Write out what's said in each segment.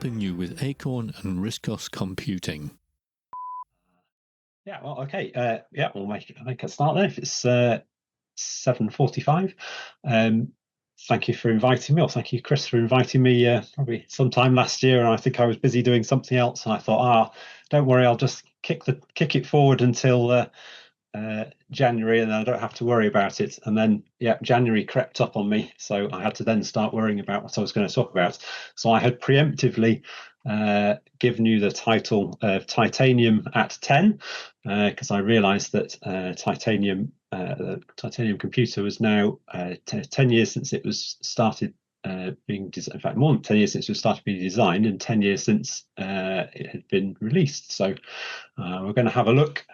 helping you with Acorn and RISC OS computing. Yeah, well, okay. Yeah, we'll make a start then if it's 7:45. Thank you for inviting me, or thank you, Chris, for inviting me probably sometime last year. And I think I was busy doing something else, and I thought, don't worry, I'll just kick it forward until January, and then I don't have to worry about it. And then, yeah, January crept up on me, so I had to then start worrying about what I was going to talk about. So I had preemptively given you the title of Titanium at 10, because I realized that the Titanium computer was now 10 years since it was started being designed. In fact, more than 10 years since it started being designed, and 10 years since it had been released. So we're going to have a look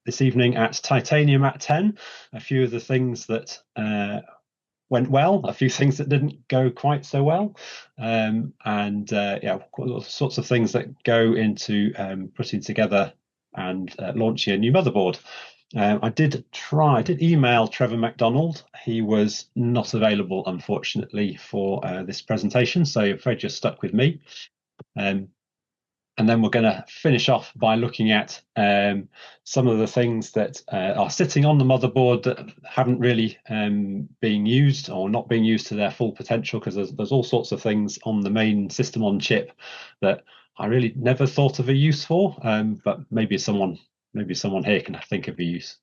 this evening at Titanium at 10, a few of the things that went well, a few things that didn't go quite so well, and yeah, all sorts of things that go into putting together and launching a new motherboard. I did email Trevor MacDonald. He was not available, unfortunately, for this presentation, so I'm afraid you're stuck with me. And then we're going to finish off by looking at some of the things that are sitting on the motherboard that haven't really been used or not being used to their full potential, because there's all sorts of things on the main system on chip that I really never thought of a use for, but maybe someone here can think of a use.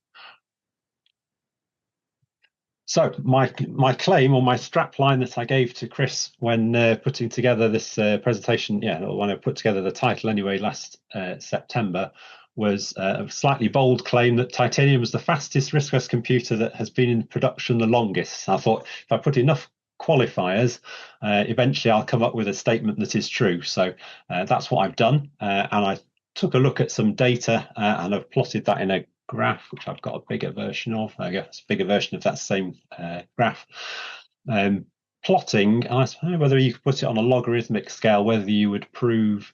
So my claim, or my strap line that I gave to Chris when putting together this presentation, when I put together the title anyway last September, was a slightly bold claim that Titanium was the fastest RISC OS computer that has been in production the longest. I thought if I put enough qualifiers, eventually I'll come up with a statement that is true. So that's what I've done, and I took a look at some data and I've plotted that in a graph, which I've got a bigger version of. I guess a bigger version of that same graph. Plotting, I don't know whether you could put it on a logarithmic scale, whether you would prove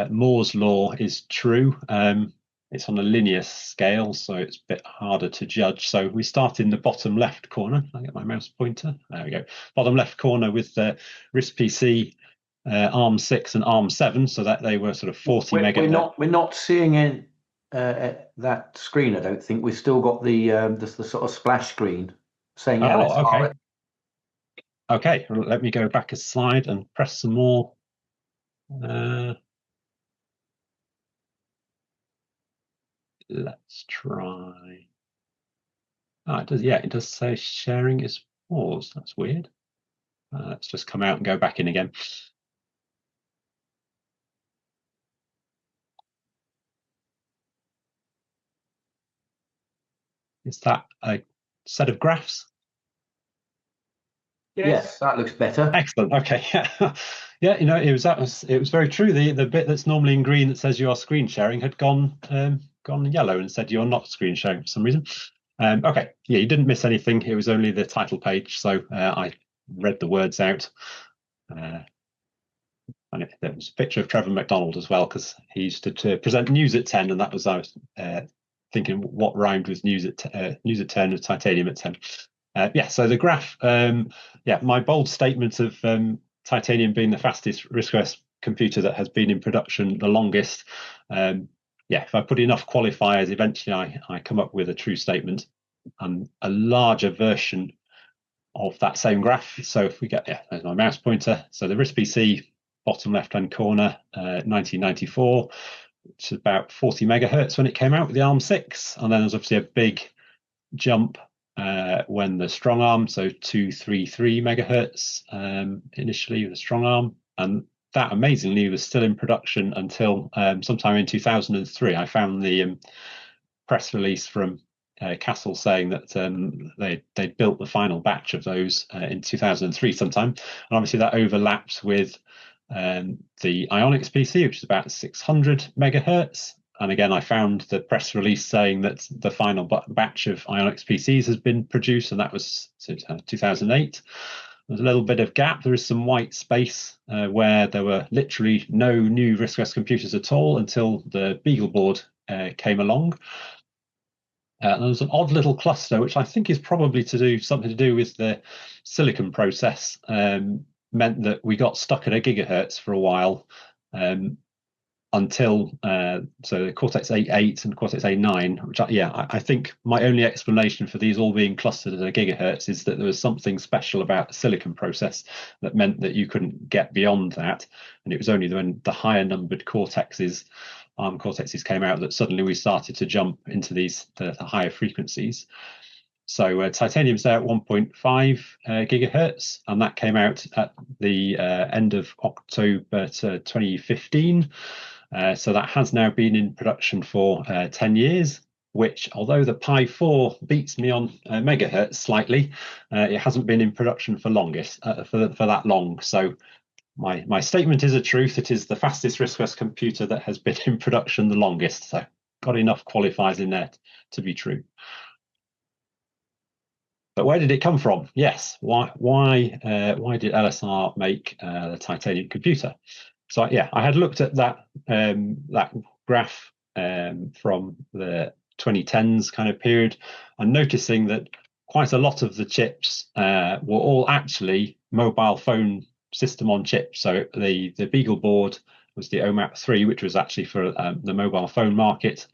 Moore's law is true. It's on a linear scale, so it's a bit harder to judge. So we start in the bottom left corner. Can I get my mouse pointer? There we go. Bottom left corner with the RISC PC ARM6 and ARM7, so that they were sort of 40 megahertz. We're not seeing it. That screen, I don't think we've still got the sort of splash screen saying LSR. Okay, let me go back a slide and press some more. Let's try. It does. Yeah, it does say sharing is paused. That's weird. Let's just come out and go back in again. Is that a set of graphs? Yes, that looks better. Excellent. Okay. Yeah, it was very true. The bit that's normally in green that says you are screen sharing had gone yellow and said you're not screen sharing for some reason. Okay. Yeah, you didn't miss anything. It was only the title page, so I read the words out. And there was a picture of Trevor MacDonald as well, because he used to present news at 10, and that was I was thinking what rhymed with news at 10 with Titanium at 10. So the graph, my bold statement of Titanium being the fastest RISC OS computer that has been in production the longest, if I put enough qualifiers, eventually I come up with a true statement and a larger version of that same graph. So if we get, there's my mouse pointer. So the RISC PC, bottom left-hand corner, 1994, which is about 40 megahertz when it came out with the ARM6. And then there's obviously a big jump when the strong arm, so 233 megahertz initially with the strong arm, and that amazingly was still in production until sometime in 2003. I found the press release from Castle saying that they'd built the final batch of those in 2003 sometime, and obviously that overlapped with the Ionix PC, which is about 600 megahertz. And again, I found the press release saying that the final batch of Ionix PCs has been produced, and that was 2008. There's a little bit of gap. There is some white space where there were literally no new RISC OS computers at all until the BeagleBoard came along. There was an odd little cluster, which I think is probably something to do with the silicon process, meant that we got stuck at a gigahertz for a while, until so the Cortex A8 and Cortex A9, which I think my only explanation for these all being clustered at a gigahertz is that there was something special about the silicon process that meant that you couldn't get beyond that, and it was only when the higher numbered Cortexes, ARM Cortexes, came out that suddenly we started to jump into the higher frequencies. So Titanium's there at 1.5 gigahertz, and that came out at the end of October 2015. So that has now been in production for 10 years, which, although the Pi 4 beats me on megahertz slightly, it hasn't been in production for that long. So my statement is a truth. It is the fastest RISC OS computer that has been in production the longest. So got enough qualifiers in there to be true. But where did it come from? Yes, why did Elesar make the Titanium computer? So I had looked at that graph from the 2010s kind of period, and noticing that quite a lot of the chips were all actually mobile phone system on chip. So the Beagle board was the OMAP 3, which was actually for the mobile phone market.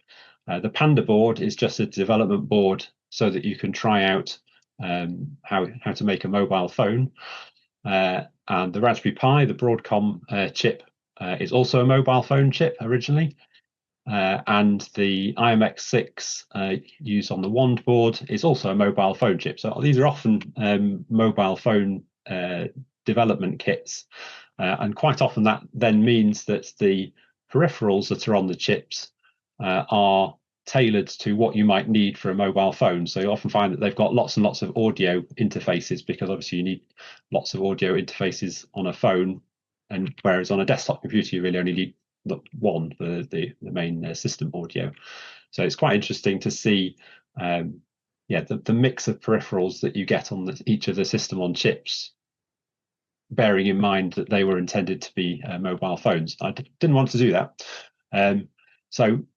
The Panda board is just a development board so that you can try out how to make a mobile phone. And the Raspberry Pi, the Broadcom chip, is also a mobile phone chip originally. And the IMX6 used on the Wand board is also a mobile phone chip. So these are often mobile phone development kits. And quite often that then means that the peripherals that are on the chips are tailored to what you might need for a mobile phone. So you often find that they've got lots and lots of audio interfaces, because obviously you need lots of audio interfaces on a phone, and whereas on a desktop computer you really only need one for the main system audio. So it's quite interesting to see the mix of peripherals that you get on each of the system on chips, bearing in mind that they were intended to be mobile phones. I didn't want to do that.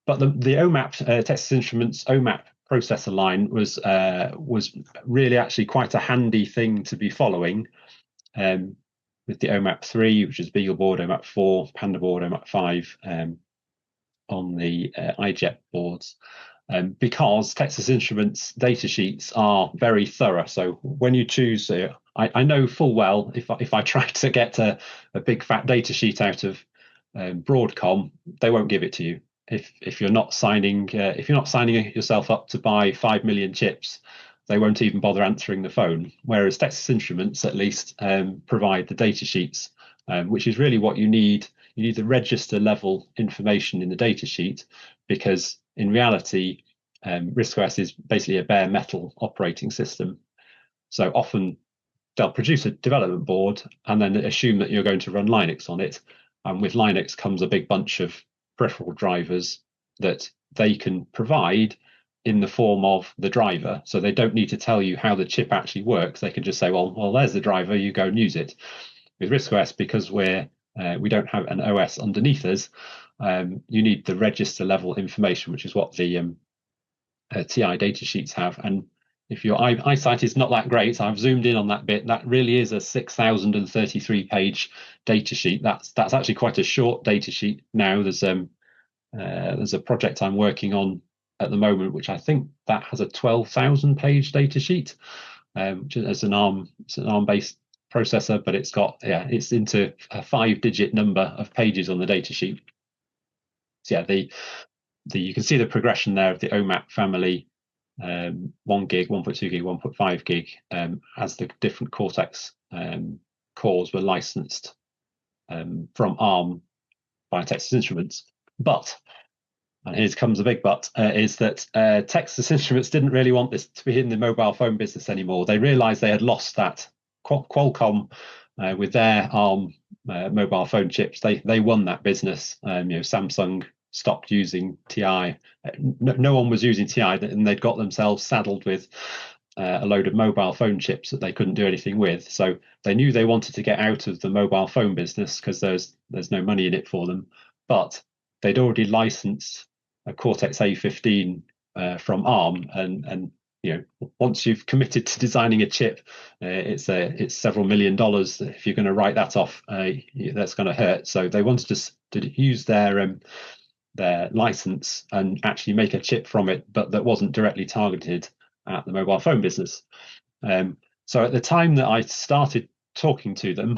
But the OMAP Texas Instruments OMAP processor line was really actually quite a handy thing to be following, with the OMAP 3, which is Beagle board, OMAP 4, Panda board, OMAP 5 on the iJet boards, because Texas Instruments datasheets are very thorough. So when you choose, I know full well if I try to get a big fat datasheet out of Broadcom, they won't give it to you. If you're not signing yourself up to buy 5 million chips, they won't even bother answering the phone. Whereas Texas Instruments at least provide the data sheets, which is really what you need. You need the register level information in the data sheet, because in reality, RISC OS is basically a bare metal operating system. So often they'll produce a development board and then assume that you're going to run Linux on it. And with Linux comes a big bunch of peripheral drivers that they can provide in the form of the driver. So they don't need to tell you how the chip actually works. They can just say, well, there's the driver, you go and use it. With RISC OS, because we don't have an OS underneath us, you need the register level information, which is what the TI data sheets have. And if your eyesight is not that great, I've zoomed in on that bit. That really is a 6,033 page data sheet. That's actually quite a short data sheet now. There's a project I'm working on at the moment, which I think that has a 12,000 page data sheet, which is an ARM based processor, but it's into a 5-digit number of pages on the data sheet. So you can see the progression there of the OMAP family. 1 gig, 1.2 gig, 1.5 gig, as the different Cortex cores were licensed from ARM by Texas Instruments. But, and here comes a big but, is that Texas Instruments didn't really want this to be in the mobile phone business anymore. They realized they had lost that. Qualcomm, with their ARM mobile phone chips, they won that business. Samsung stopped using TI. No one was using TI, and they'd got themselves saddled with a load of mobile phone chips that they couldn't do anything with. So they knew they wanted to get out of the mobile phone business because there's no money in it for them. But they'd already licensed a Cortex A15 from ARM, and once you've committed to designing a chip, it's several $1 million. If you're going to write that off, that's going to hurt. So they wanted to use their license and actually make a chip from it, but that wasn't directly targeted at the mobile phone business. So at the time that I started talking to them,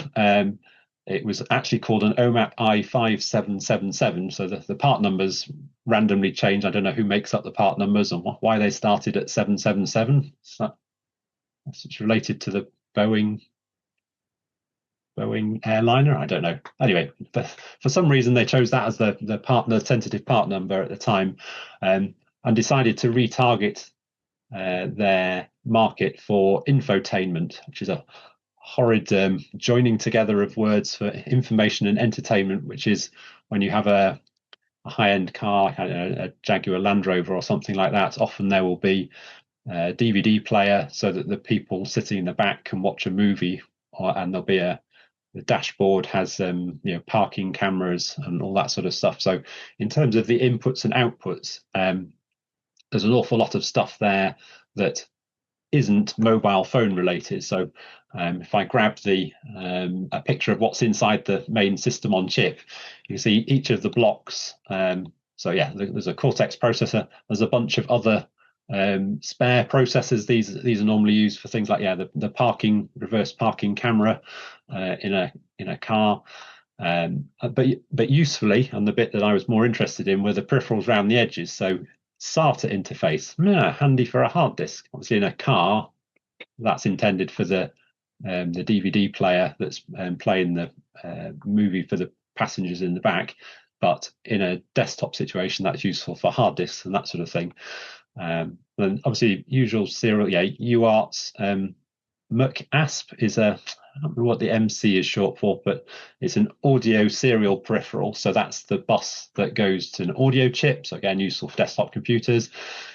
it was actually called an OMAP I5777. So the part numbers randomly change. I don't know who makes up the part numbers and why they started at 777. It's related to the Boeing airliner. I don't know. Anyway, for some reason they chose that as the tentative part number at the time, and decided to retarget their market for infotainment, which is a horrid joining together of words for information and entertainment, which is when you have a high-end car, like a Jaguar Land Rover or something like that. Often there will be a DVD player so that the people sitting in the back can watch a movie, and there'll be the dashboard has parking cameras and all that sort of stuff. So in terms of the inputs and outputs, there's an awful lot of stuff there that isn't mobile phone related. So if I grab a picture of what's inside the main system on chip, you can see each of the blocks. So yeah, there's a Cortex processor. There's a bunch of other spare processors. These are normally used for things like the reverse parking camera in a car. But usefully, and the bit that I was more interested in were the peripherals around the edges. So SATA interface, handy for a hard disk. Obviously, in a car, that's intended for the DVD player that's playing the movie for the passengers in the back. But in a desktop situation, that's useful for hard disks and that sort of thing. And obviously, usual serial, UARTs. MUC-ASP is I don't remember what the MC is short for, but it's an audio serial peripheral. So that's the bus that goes to an audio chip. So again, useful for desktop computers.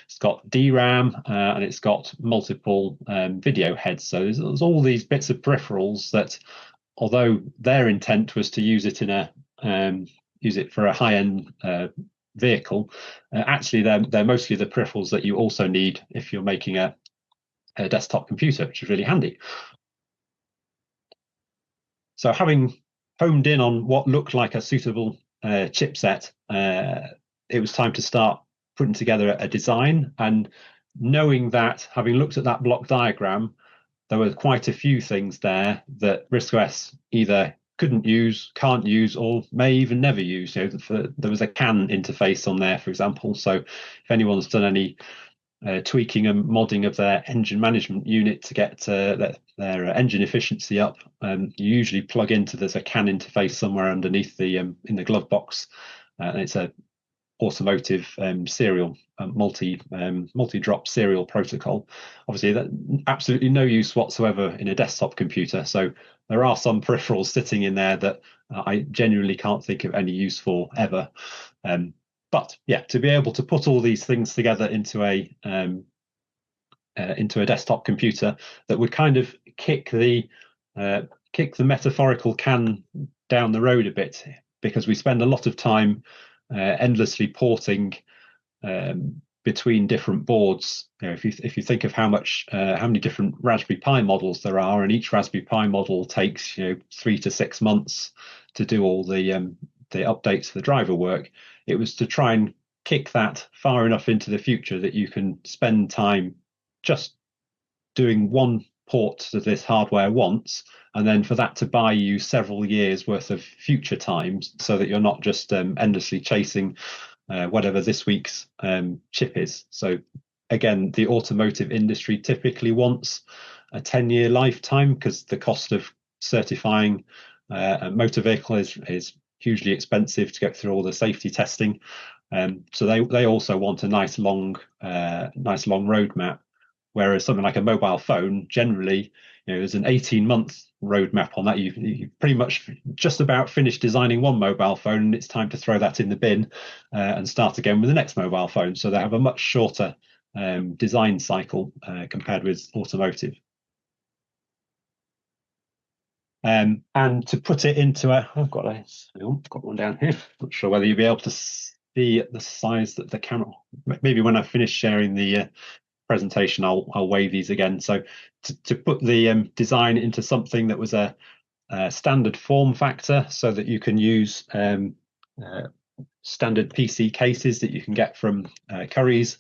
It's got DRAM and it's got multiple video heads. So there's all these bits of peripherals that, although their intent was to use it for a high-end vehicle, actually they're mostly the peripherals that you also need if you're making a desktop computer, which is really handy. So having honed in on what looked like a suitable chipset, it was time to start putting together a design, and knowing that, having looked at that block diagram, there were quite a few things there that RISC OS either couldn't use, can't use, or may even never use. There was a CAN interface on there, for example. So if anyone's done any tweaking and modding of their engine management unit to get their engine efficiency up, you usually plug into, there's a CAN interface somewhere underneath in the glove box, and it's a automotive serial multi-drop serial protocol. Obviously, that absolutely no use whatsoever in a desktop computer. So there are some peripherals sitting in there that I genuinely can't think of any use for ever. But yeah, to be able to put all these things together into a desktop computer that would kind of kick the metaphorical can down the road a bit, because we spend a lot of time endlessly porting between different boards. If you think of how many different Raspberry Pi models there are, and each Raspberry Pi model takes 3 to 6 months to do all the updates for the driver work, it was to try and kick that far enough into the future that you can spend time just doing one port to this hardware once, and then for that to buy you several years worth of future times, so that you're not just endlessly chasing whatever this week's chip is. So again, the automotive industry typically wants a 10-year lifetime, because the cost of certifying a motor vehicle is hugely expensive to get through all the safety testing. So they also want a nice long roadmap. Whereas something like a mobile phone, generally, there's an 18-month roadmap on that. You pretty much just about finished designing one mobile phone, and it's time to throw that in the bin and start again with the next mobile phone. So they have a much shorter design cycle compared with automotive. And to put it into I've got one down here. Not sure whether you'll be able to see the size that the camera. Maybe when I finish sharing the presentation, I'll weigh these again. So to put the design into something that was a standard form factor, so that you can use standard PC cases that you can get from Currys,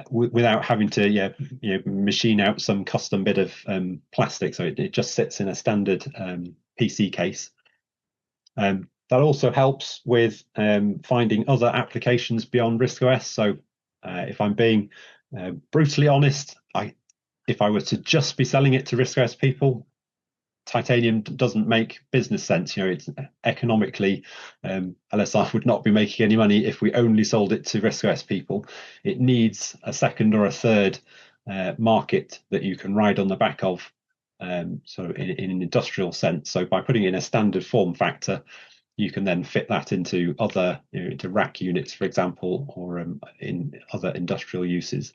without having to machine out some custom bit of plastic. So it just sits in a standard PC case. That also helps with finding other applications beyond RISC OS. So if I'm being brutally honest, if I were to just be selling it to RISC OS people, titanium doesn't make business sense. It's economically, Elesar would not be making any money if we only sold it to RISC OS people. It needs a second or a third market that you can ride on the back of, so in an industrial sense. So by putting in a standard form factor, you can then fit that into other, into rack units, for example, or in other industrial uses.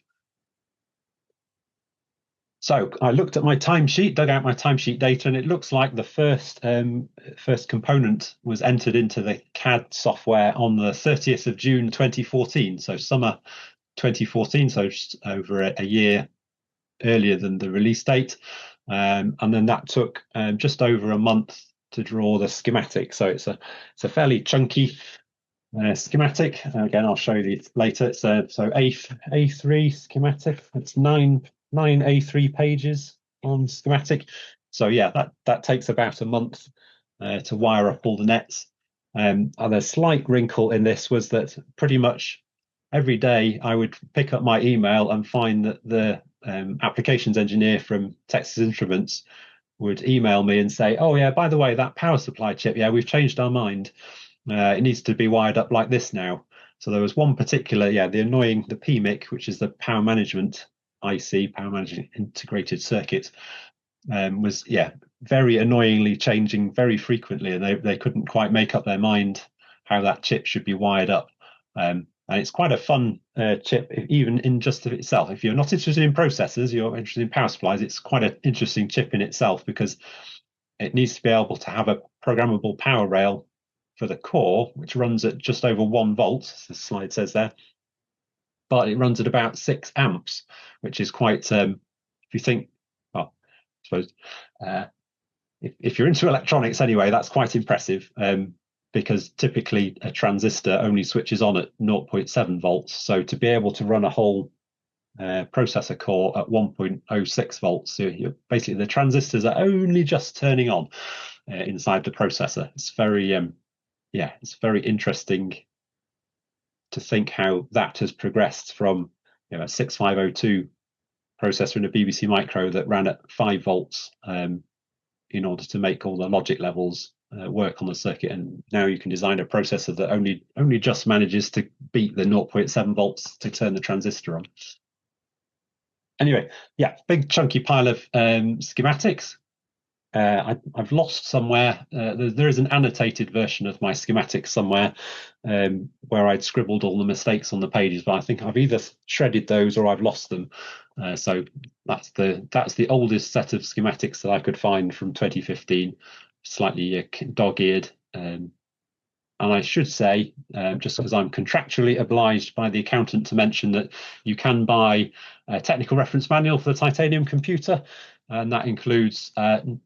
So I looked at my timesheet, dug out my timesheet data, and it looks like the first component was entered into the CAD software on the 30th of June 2014, so summer 2014, so just over a year earlier than the release date. And then that took just over a month to draw the schematic. So it's a fairly chunky schematic. Again, I'll show you later. It's so A3 schematic. It's nine A3 pages on schematic. So yeah, that takes about a month to wire up all the nets. And a slight wrinkle in this was that pretty much every day I would pick up my email and find that the applications engineer from Texas Instruments would email me and say, oh yeah, by the way, that power supply chip, yeah, we've changed our mind. It needs to be wired up like this now. So there was one particular, the PMIC, which is the power management IC, power management integrated circuit, was very annoyingly changing very frequently, and they couldn't quite make up their mind how that chip should be wired up. And it's quite a fun chip, even in just of itself. If you're not interested in processors, you're interested in power supplies, it's quite an interesting chip in itself, because it needs to be able to have a programmable power rail for the core, which runs at just over 1 volt, as the slide says there, but it runs at about 6 amps, which is quite, if you think, well, I suppose, if you're into electronics anyway, that's quite impressive, because typically a transistor only switches on at 0.7 volts. So to be able to run a whole processor core at 1.06 volts, so basically the transistors are only just turning on inside the processor. It's very, it's very interesting to think how that has progressed from a 6502 processor in a BBC Micro that ran at 5 volts in order to make all the logic levels work on the circuit, and now you can design a processor that only just manages to beat the 0.7 volts to turn the transistor on. Anyway, big chunky pile of schematics. I've lost somewhere. There is an annotated version of my schematics somewhere where I'd scribbled all the mistakes on the pages, but I think I've either shredded those or I've lost them. So that's the oldest set of schematics that I could find from 2015, slightly dog-eared. And I should say, just because I'm contractually obliged by the accountant to mention that you can buy a technical reference manual for the titanium computer, and that includes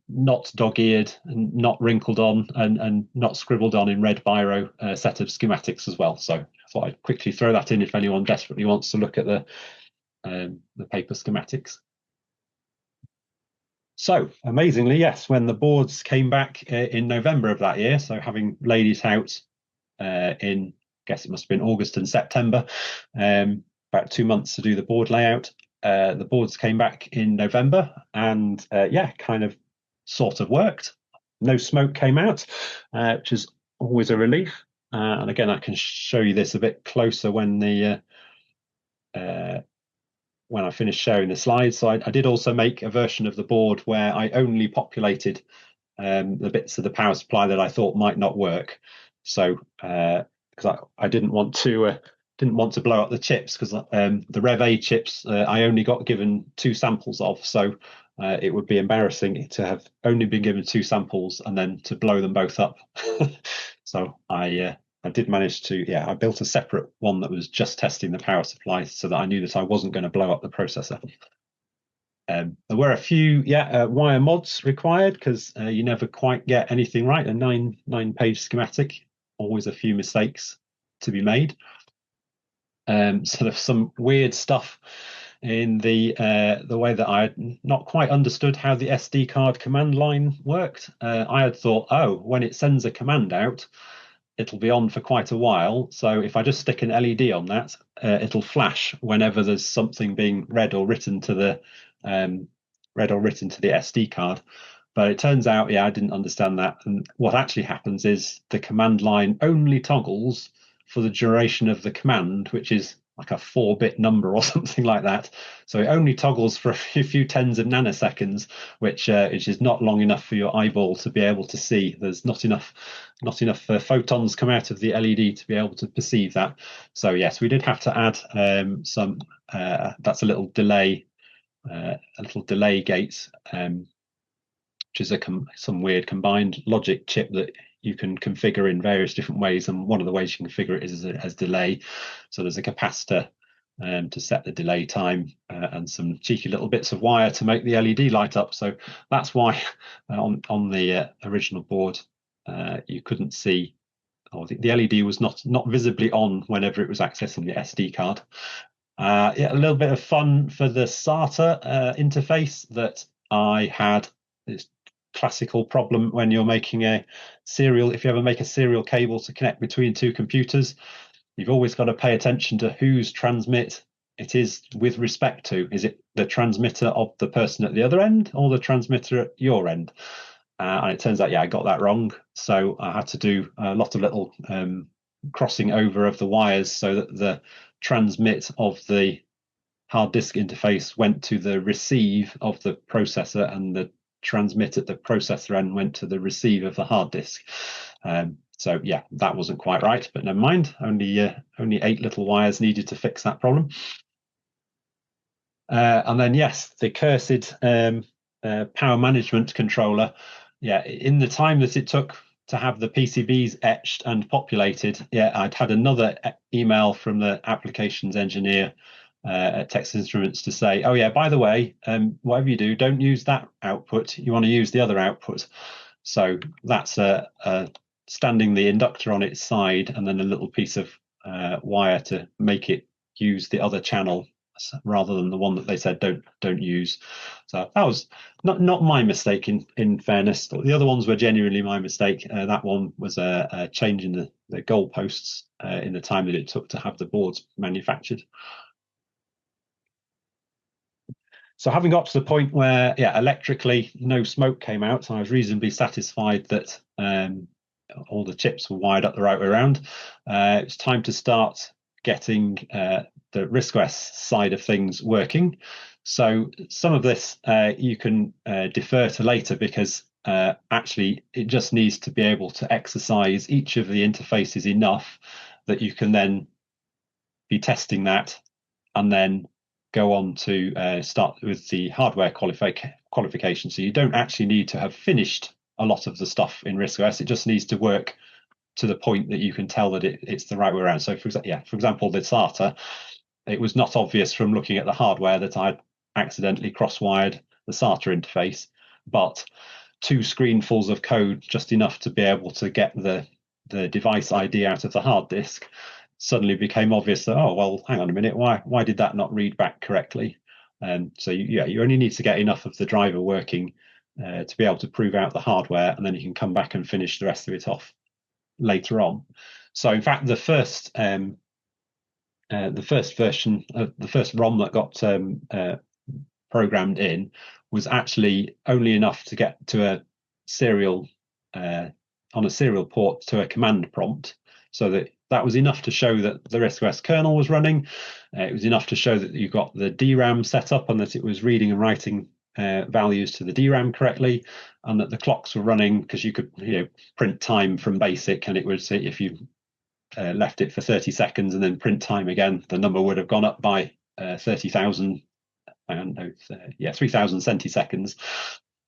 not dog-eared and not wrinkled on and not scribbled on in red biro set of schematics as well. So I thought I'd quickly throw that in if anyone desperately wants to look at the paper schematics. So amazingly, yes, when the boards came back in November of that year, so having laid it out in, I guess it must have been August and September, about 2 months to do the board layout, the boards came back in November, and kind of sort of worked. No smoke came out, which is always a relief. And again, I can show you this a bit closer when I finish showing the slides. So I did also make a version of the board where I only populated the bits of the power supply that I thought might not work. So because I didn't want to blow up the chips, because the Rev A chips I only got given 2 samples of. So it would be embarrassing to have only been given 2 samples and then to blow them both up. So I did manage to, I built a separate one that was just testing the power supply so that I knew that I wasn't going to blow up the processor. There were a few wire mods required because you never quite get anything right. A nine-page schematic, always a few mistakes to be made. So there's some weird stuff in the way that I had not quite understood how the SD card command line worked. I had thought, oh, when it sends a command out, it'll be on for quite a while. So if I just stick an LED on that, it'll flash whenever there's something being read or written to the SD card. But it turns out, I didn't understand that. And what actually happens is the command line only toggles for the duration of the command, which is like a 4-bit number or something like that. So it only toggles for a few tens of nanoseconds, which is not long enough for your eyeball to be able to see. There's not enough photons come out of the LED to be able to perceive that. So yes, we did have to add some. That's a little delay gates, which is some weird combined logic chip that you can configure in various different ways, and one of the ways you can configure it is as delay. So there's a capacitor to set the delay time, and some cheeky little bits of wire to make the LED light up. So that's why on the original board you couldn't see, or the LED was not visibly on whenever it was accessing the SD card. A little bit of fun for the SATA interface that I had. This classical problem when you're making a serial, if you ever make a serial cable to connect between two computers, you've always got to pay attention to whose transmit it is with respect to. Is it the transmitter of the person at the other end or the transmitter at your end? And it turns out, I got that wrong. So I had to do a lot of little crossing over of the wires so that the transmit of the hard disk interface went to the receive of the processor, and the transmit at the processor end went to the receive of the hard disk. So that wasn't quite right, but never mind. Only 8 little wires needed to fix that problem. And then the cursed power management controller. In the time that it took to have the PCBs etched and populated, I'd had another email from the applications engineer at Texas Instruments to say, oh by the way, whatever you do, don't use that output, you want to use the other output. So that's standing the inductor on its side and then a little piece of wire to make it use the other channel rather than the one that they said don't use. So that was not my mistake, in fairness. The other ones were genuinely my mistake. That one was a change in the goalposts in the time that it took to have the boards manufactured. So having got to the point where, electrically no smoke came out, I was reasonably satisfied that all the chips were wired up the right way around. It's time to start getting the RISC OS side of things working. So some of this you can defer to later, because actually it just needs to be able to exercise each of the interfaces enough that you can then be testing that and then go on to start with the hardware qualification. So you don't actually need to have finished a lot of the stuff in RISC OS. It just needs to work to the point that you can tell that it's the right way around. So for example, the SATA, it was not obvious from looking at the hardware that I'd accidentally cross-wired the SATA interface, but 2 screenfuls of code, just enough to be able to get the device ID out of the hard disk, suddenly became obvious that, oh, well, hang on a minute, why did that not read back correctly? So you only need to get enough of the driver working to be able to prove out the hardware, and then you can come back and finish the rest of it off later on. So in fact, the first version, the first ROM that got programmed in was actually only enough to get to a serial on a serial port to a command prompt, so that was enough to show that the RISC OS kernel was running. It was enough to show that you got the DRAM set up and that it was reading and writing values to the DRAM correctly, and that the clocks were running, because you could print time from BASIC, and it would say if you left it for 30 seconds and then print time again, the number would have gone up by 30,000, 3,000 centiseconds.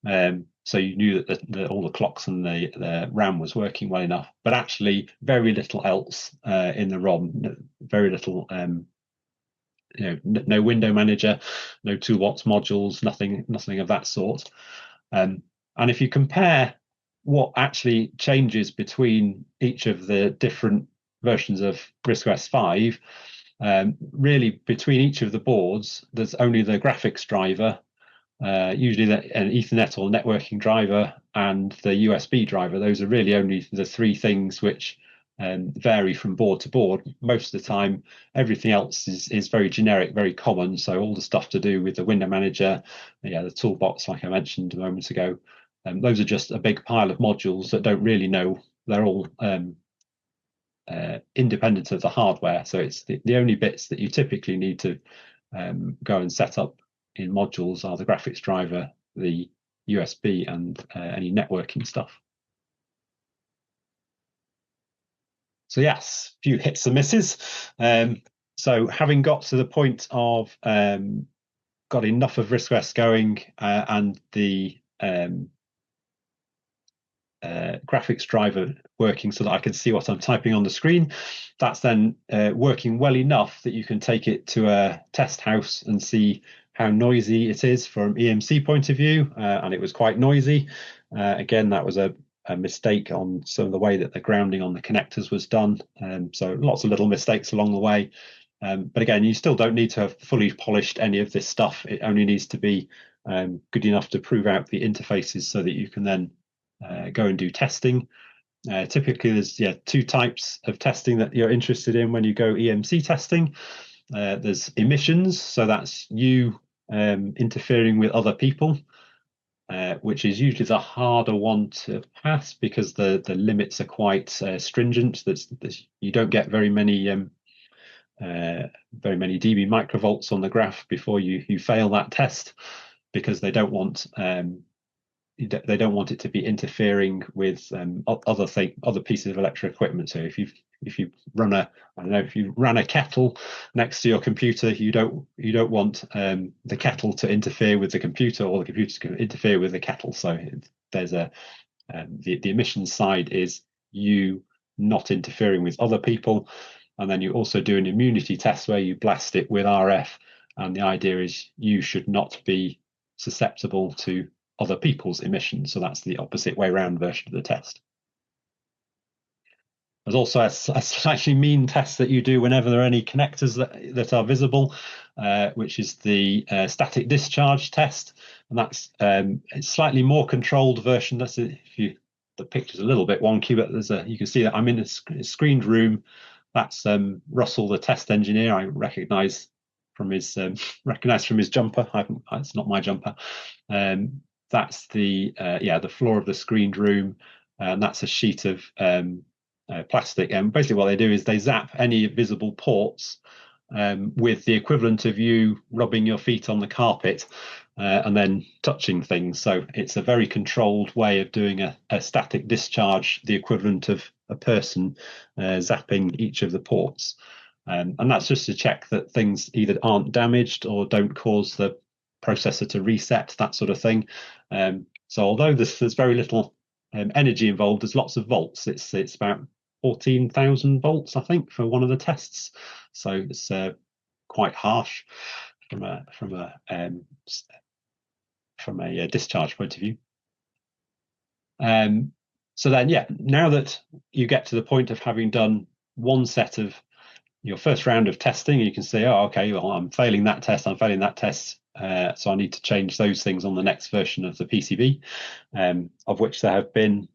So you knew that all the clocks and the RAM was working well enough, but actually very little else in the ROM, very little, no window manager, no toolbox modules, nothing of that sort. And if you compare what actually changes between each of the different versions of RISC OS 5, really between each of the boards, there's only the graphics driver, usually an Ethernet or networking driver, and the USB driver. Those are really only the three things which vary from board to board. Most of the time, everything else is very generic, very common. So all the stuff to do with the window manager, the toolbox, like I mentioned a moment ago, those are just a big pile of modules that don't really know. They're all independent of the hardware. So it's the only bits that you typically need to go and set up in modules are the graphics driver, the USB, and any networking stuff. So yes, a few hits and misses. So having got to the point of got enough of RISC OS going and the graphics driver working so that I can see what I'm typing on the screen, that's then working well enough that you can take it to a test house and see how noisy it is from EMC point of view, and it was quite noisy. Again, that was a mistake on some of the way that the grounding on the connectors was done. So lots of little mistakes along the way. But again, you still don't need to have fully polished any of this stuff. It only needs to be good enough to prove out the interfaces so that you can then go and do testing. Typically, there's two types of testing that you're interested in when you go EMC testing. There's emissions, so that's you interfering with other people, which is usually the harder one to pass because the limits are quite stringent. You don't get very many dB microvolts on the graph before you fail that test, because they don't want it to be interfering with other pieces of electrical equipment. So if you run a kettle next to your computer, you don't want the kettle to interfere with the computer, or the computer to interfere with the kettle. So there's the emissions side is you not interfering with other people, and then you also do an immunity test where you blast it with RF, and the idea is you should not be susceptible to other people's emissions. So that's the opposite way around version of the test. There's also a slightly mean test that you do whenever there are any connectors that are visible, which is the static discharge test, and that's a slightly more controlled version. The picture's a little bit wonky, but you can see that I'm in a screened room. That's Russell, the test engineer. I recognise from his jumper. It's not my jumper. That's the floor of the screened room, and that's a sheet of plastic. And basically what they do is they zap any visible ports with the equivalent of you rubbing your feet on the carpet and then touching things. So it's a very controlled way of doing a static discharge, the equivalent of a person zapping each of the ports. And that's just to check that things either aren't damaged or don't cause the processor to reset, that sort of thing. So although there's very little energy involved, there's lots of volts. It's about 14,000 volts, I think, for one of the tests. So it's quite harsh from a discharge point of view. So then, now that you get to the point of having done one set of your first round of testing, you can say, oh, okay, well, I'm failing that test, so I need to change those things on the next version of the PCB, of which there have been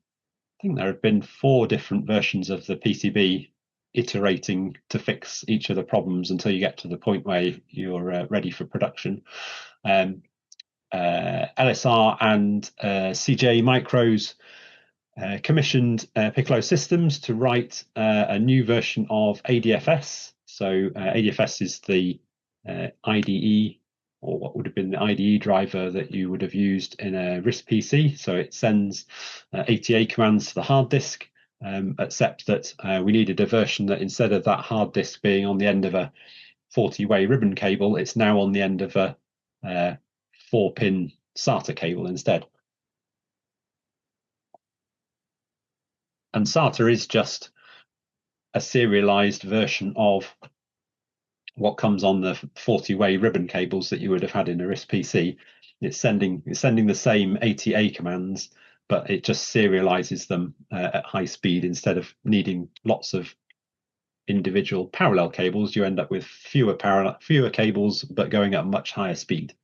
4 different versions of the PCB iterating to fix each of the problems until you get to the point where you're ready for production. LSR and CJ Micros commissioned Piccolo Systems to write a new version of ADFS. So ADFS is the IDE, or what would have been the IDE driver that you would have used in a RISC PC. So it sends ATA commands to the hard disk, except that we needed a version that instead of that hard disk being on the end of a 40-way ribbon cable, it's now on the end of a 4-pin SATA cable instead. SATA is just a serialized version of what comes on the 40-way ribbon cables that you would have had in a RISC PC. It's sending the same ATA commands, but it just serializes them at high speed. Instead of needing lots of individual parallel cables, you end up with fewer cables, but going at a much higher speed.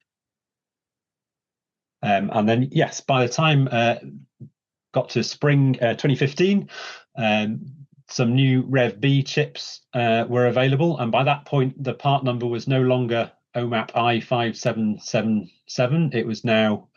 And then, yes, by the time got to spring 2015, some new Rev B chips were available, and by that point the part number was no longer OMAP I5777, it was now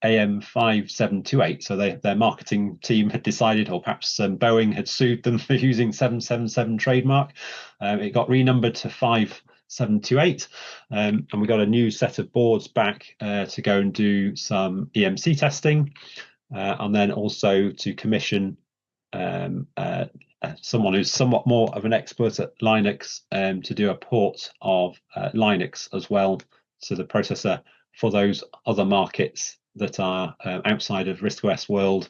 AM5728. So their marketing team had decided, or perhaps Boeing had sued them for using 777 trademark. It got renumbered to 5728, and we got a new set of boards back to go and do some EMC testing, and then also to commission someone who's somewhat more of an expert at Linux to do a port of Linux as well to the processor for those other markets that are outside of RISC OS world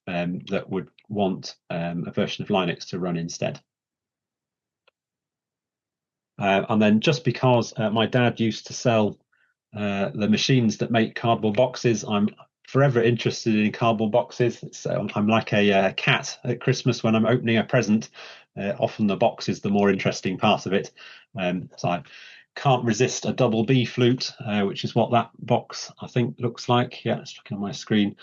that would want a version of Linux to run instead. And then, just because my dad used to sell the machines that make cardboard boxes, I'm forever interested in cardboard boxes. So I'm like a cat at Christmas when I'm opening a present. Often the box is the more interesting part of it. So I can't resist a double B flute, which is what that box I think looks like. Yeah, it's looking on my screen.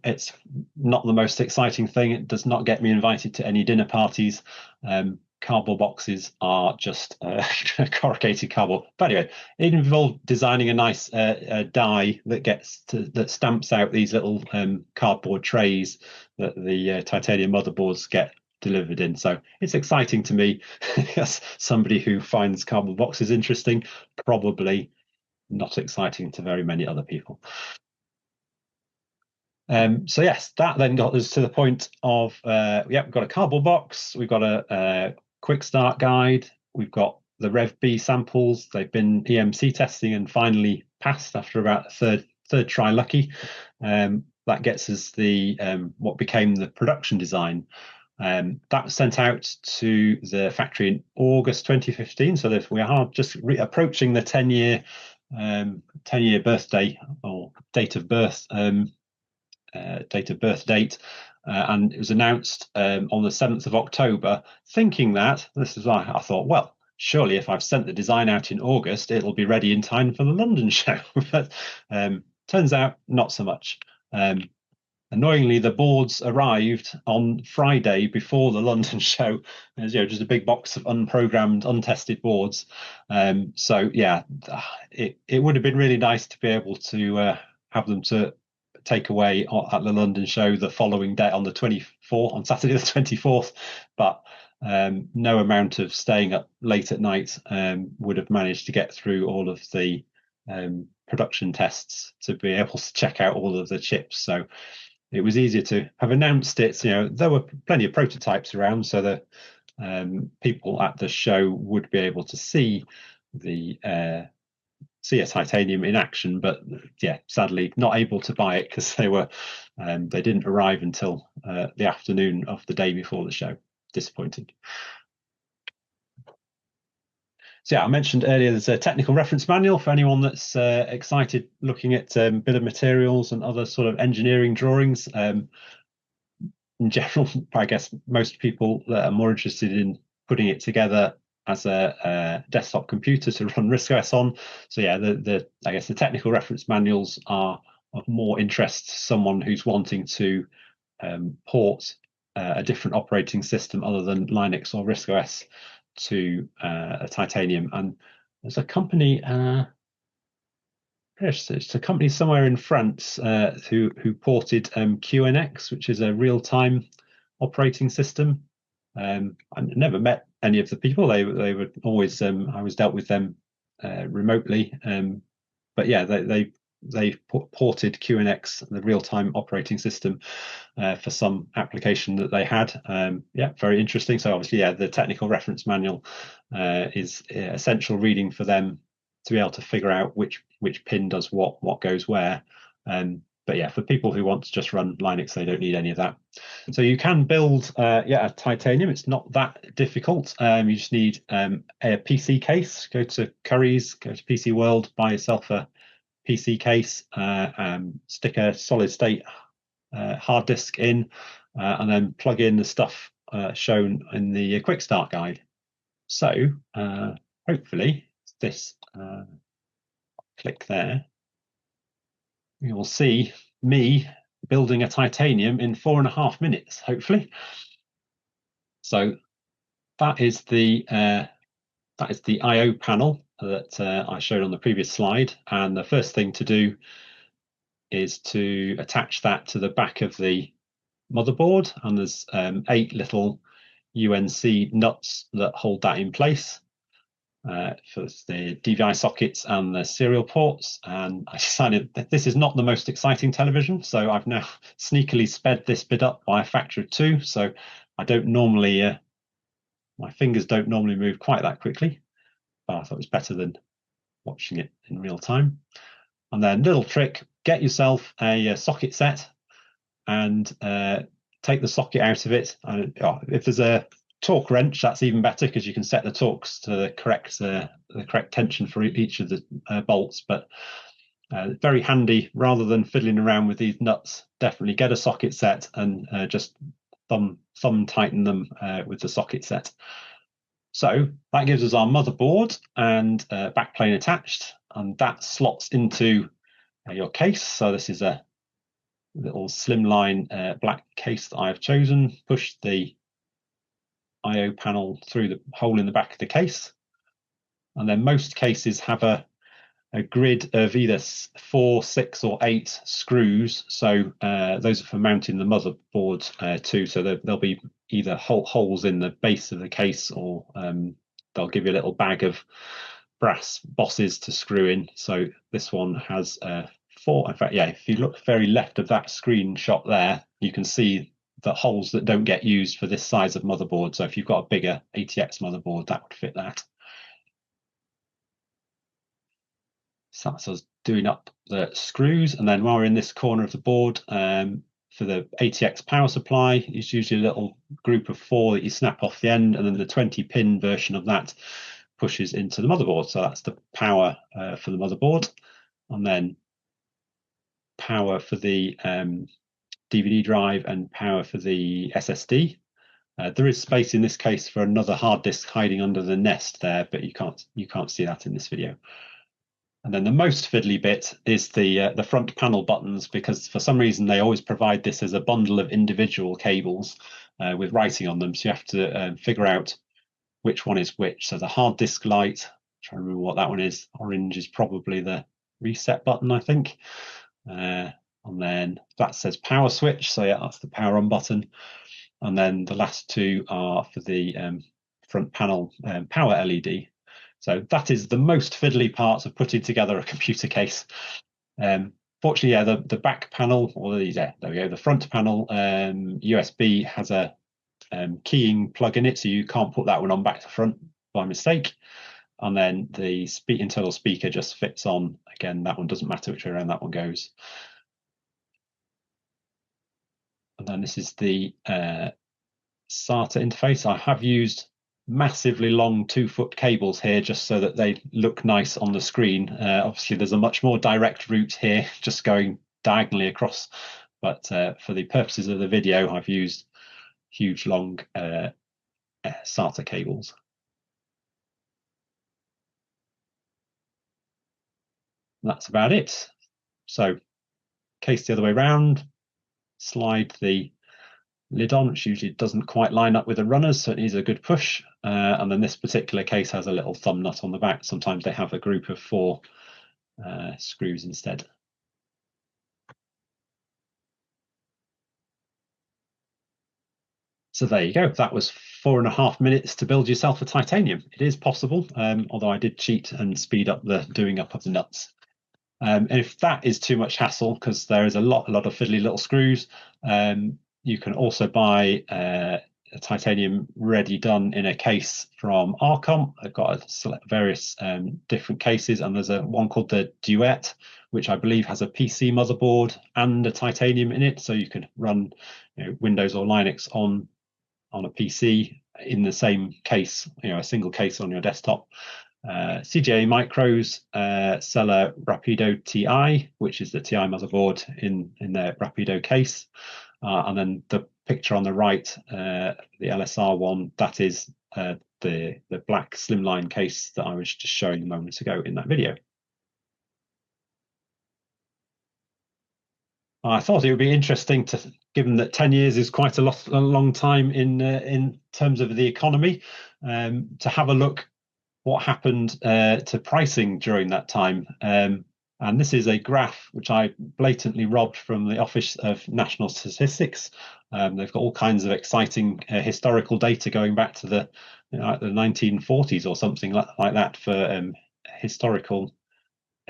It's not the most exciting thing. It does not get me invited to any dinner parties. Cardboard boxes are just corrugated cardboard. But anyway, it involved designing a nice die that stamps out these little cardboard trays that the titanium motherboards get delivered in. So it's exciting to me as somebody who finds cardboard boxes interesting. Probably not exciting to very many other people. So yes, that then got us to the point of we've got a cardboard box, we've got a quick start guide, we've got the Rev B samples, they've been EMC testing and finally passed after about third try lucky. That gets us the what became the production design. That was sent out to the factory in August 2015, so we are just approaching the 10-year birthday or date of birth date, and it was announced on the 7th of October, thinking that, this is why I thought, well, surely if I've sent the design out in August, it'll be ready in time for the London show. But turns out not so much. Annoyingly, the boards arrived on Friday before the London show. There's just a big box of unprogrammed, untested boards. So yeah, it would have been really nice to be able to have them to take away at the London show the following day on Saturday the 24th, but no amount of staying up late at night would have managed to get through all of the production tests to be able to check out all of the chips. So it was easier to have announced it. There were plenty of prototypes around, so the people at the show would be able to see a titanium in action, but yeah, sadly not able to buy it because they didn't arrive until the afternoon of the day before the show. Disappointing. So yeah, I mentioned earlier there's a technical reference manual for anyone that's excited looking at bill of materials and other sort of engineering drawings. In general, I guess most people that are more interested in putting it together as a desktop computer to run RISC OS on. So yeah, I guess the technical reference manuals are of more interest to someone who's wanting to port a different operating system other than Linux or RISC OS to a titanium. And there's a company, it's a company somewhere in France who ported Q&X, which is a real-time operating system. I never met any of the people. They were always I was dealt with them remotely, but yeah, they ported Q&X, the real-time operating system, for some application that they had. Yeah, very interesting. So obviously, yeah, the technical reference manual is essential reading for them to be able to figure out which pin does what goes where. But yeah, for people who want to just run Linux, they don't need any of that. So you can build a titanium. It's not that difficult. You just need a PC case. Go to Currys, go to PC World, buy yourself a PC case, stick a solid state hard disk in, and then plug in the stuff shown in the quick start guide. So hopefully this, click there, you will see me building a titanium in 4.5 minutes, hopefully. So that is the I/O panel that I showed on the previous slide, and the first thing to do is to attach that to the back of the motherboard, and there's 8 little UNC nuts that hold that in place for the DVI sockets and the serial ports. And I decided that this is not the most exciting television, so I've now sneakily sped this bit up by a factor of 2. So I don't normally, my fingers don't normally move quite that quickly, but I thought it was better than watching it in real time. And then little trick, get yourself a socket set and take the socket out of it. And if there's a torque wrench, that's even better, because you can set the torques to the correct tension for each of the bolts. But very handy, rather than fiddling around with these nuts. Definitely get a socket set and just thumb tighten them with the socket set. So that gives us our motherboard and backplane attached, and that slots into your case. So this is a little slimline black case that I've chosen. Push the I/O panel through the hole in the back of the case, and then most cases have a grid of either 4, 6 or 8 screws. So those are for mounting the motherboard too. So there'll be either holes in the base of the case, or they'll give you a little bag of brass bosses to screw in. So this one has 4. In fact, yeah, if you look very left of that screenshot there, you can see the holes that don't get used for this size of motherboard. So if you've got a bigger ATX motherboard, that would fit that. So that's us doing up the screws. And then while we're in this corner of the board, for the ATX power supply, it's usually a little group of 4 that you snap off the end, and then the 20-pin version of that pushes into the motherboard. So that's the power for the motherboard. And then power for the DVD drive and power for the SSD. There is space in this case for another hard disk hiding under the nest there, but you can't see that in this video. And then the most fiddly bit is the front panel buttons, because for some reason they always provide this as a bundle of individual cables with writing on them. So you have to figure out which one is which. So the hard disk light, trying to remember what that one is. Orange is probably the reset button, I think. And then that says power switch. So yeah, that's the power on button. And then the last 2 are for the front panel power LED. So that is the most fiddly part of putting together a computer case. Fortunately, yeah, the back panel, or there we go, the front panel USB has a keying plug in it, so you can't put that one on back to front by mistake. And then the internal speaker just fits on. Again, that one doesn't matter which way around that one goes. And then this is the SATA interface. I have used massively long 2-foot cables here just so that they look nice on the screen. Obviously, there's a much more direct route here, just going diagonally across. But for the purposes of the video, I've used huge long SATA cables. That's about it. So case the other way around, slide the lid on, which usually doesn't quite line up with the runners, so it needs a good push. And then this particular case has a little thumb nut on the back. Sometimes they have a group of 4 screws instead. So there you go. That was 4.5 minutes to build yourself a titanium. It is possible, although I did cheat and speed up the doing up of the nuts. And if that is too much hassle, because there is a lot of fiddly little screws, you can also buy a titanium ready done in a case from Arcom. I've got various different cases, and there's one called the Duet, which I believe has a PC motherboard and a titanium in it, so you can run Windows or Linux on a PC in the same case, a single case on your desktop. CJA Micros sell a Rapido TI, which is the TI motherboard in their Rapido case. And then the picture on the right, the LSR one, that is the black slimline case that I was just showing a moment ago in that video. I thought it would be interesting given that 10 years is quite a long time in terms of the economy, to have a look what happened to pricing during that time. And this is a graph which I blatantly robbed from the Office of National Statistics. They've got all kinds of exciting historical data going back to the 1940s or something like that for historical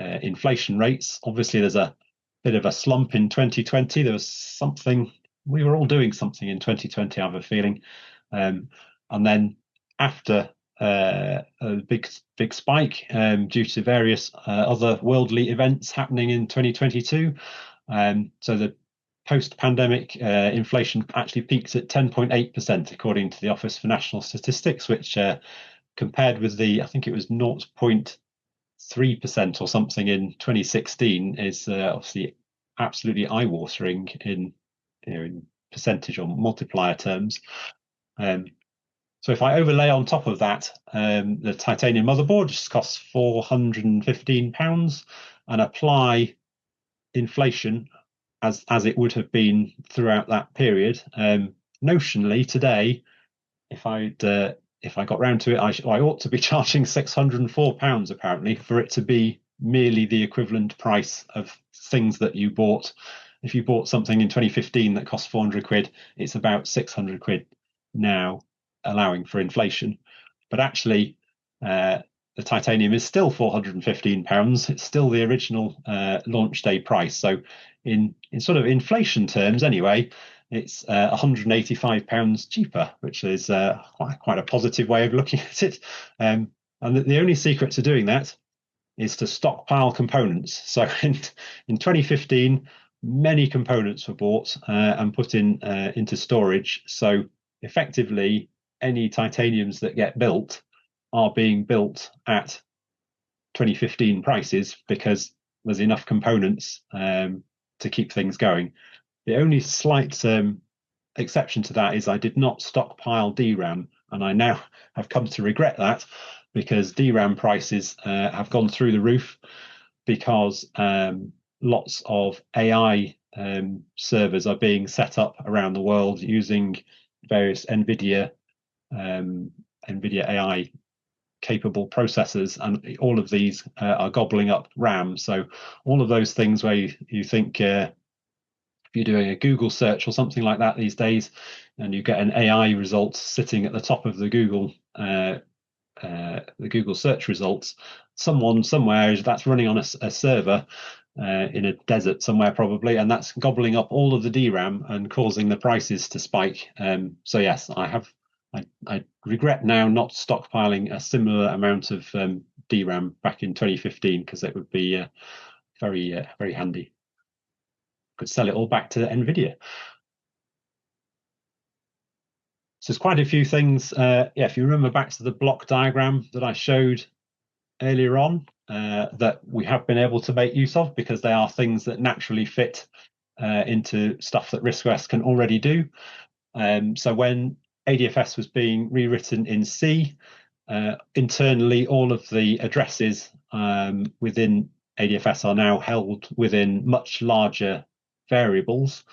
inflation rates. Obviously, there's a bit of a slump in 2020. There was something, we were all doing something in 2020, I have a feeling. And then after a big spike due to various other worldly events happening in 2022. So the post-pandemic inflation actually peaks at 10.8%, according to the Office for National Statistics, which compared with I think it was 0.3% or something in 2016, is obviously absolutely eye-watering in percentage or multiplier terms. So if I overlay on top of that the titanium motherboard, which costs £415, and apply inflation as it would have been throughout that period, notionally today, if I got round to it, I ought to be charging £604 apparently for it to be merely the equivalent price of things that you bought. If you bought something in 2015 that cost 400 quid, it's about 600 quid now, allowing for inflation. But actually the titanium is still £415. It's still the original launch day price. So in sort of inflation terms anyway, it's £185 cheaper, which is quite a positive way of looking at it. And the only secret to doing that is to stockpile components. So in 2015, many components were bought and put into storage. So effectively, any titaniums that get built are being built at 2015 prices because there's enough components to keep things going. The only slight exception to that is I did not stockpile DRAM, and I now have come to regret that because DRAM prices have gone through the roof because lots of AI servers are being set up around the world using various NVIDIA AI capable processors, and all of these are gobbling up RAM. So all of those things where you think if you're doing a Google search or something like that these days, and you get an AI result sitting at the top of the Google search results, someone somewhere that's running on a server in a desert somewhere probably, and that's gobbling up all of the DRAM and causing the prices to spike. So yes, I regret now not stockpiling a similar amount of DRAM back in 2015 because it would be very handy. Could sell it all back to NVIDIA. So there's quite a few things. If you remember back to the block diagram that I showed earlier on, that we have been able to make use of because they are things that naturally fit into stuff that RISC OS can already do. So when ADFS was being rewritten in C, internally all of the addresses within ADFS are now held within much larger variables.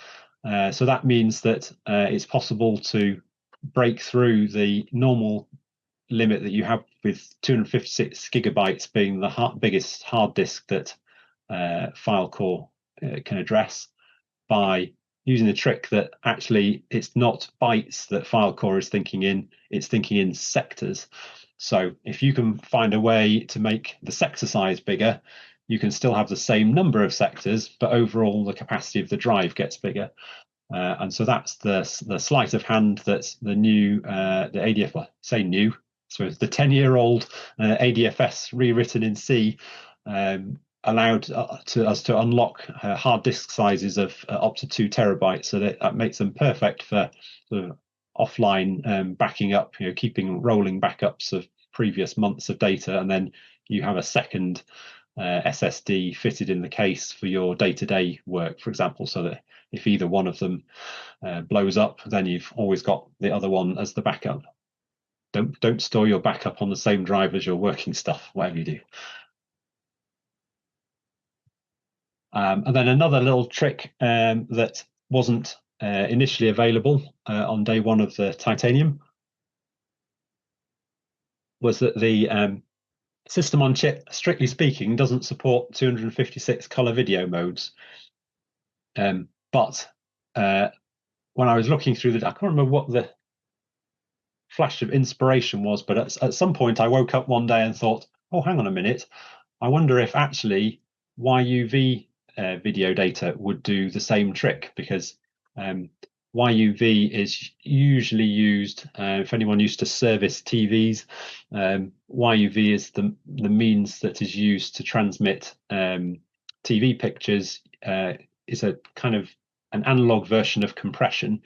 So that means that it's possible to break through the normal limit that you have with 256 gigabytes being the biggest hard disk that FileCore can address, by using the trick that actually it's not bytes that FileCore is thinking in, it's thinking in sectors. So if you can find a way to make the sector size bigger, you can still have the same number of sectors, but overall the capacity of the drive gets bigger. And so that's the sleight of hand that the new, the ADF, well, say new, so it's the 10-year-old ADFS rewritten in C allowed us to unlock hard disk sizes of up to 2 terabytes, so that makes them perfect for sort of offline backing up, keeping rolling backups of previous months of data, and then you have a second SSD fitted in the case for your day-to-day work, for example, so that if either one of them blows up, then you've always got the other one as the backup. Don't store your backup on the same drive as your working stuff, whatever you do. And then another little trick that wasn't initially available on day one of the Titanium was that the system on chip, strictly speaking, doesn't support 256 color video modes. But when I was looking through I can't remember what the flash of inspiration was, but at some point I woke up one day and thought, oh, hang on a minute, I wonder if actually YUV video data would do the same trick, because YUV is usually used, if anyone used to service TVs, YUV is the means that is used to transmit TV pictures. Is a kind of an analog version of compression,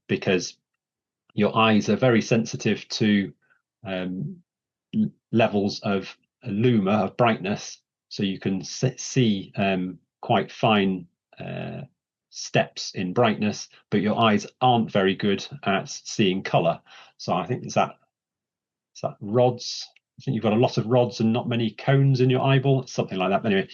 because your eyes are very sensitive to levels of luma, of brightness, so you can see quite fine steps in brightness, but your eyes aren't very good at seeing color. So I think is that rods. I think you've got a lot of rods and not many cones in your eyeball, something like that. But anyway,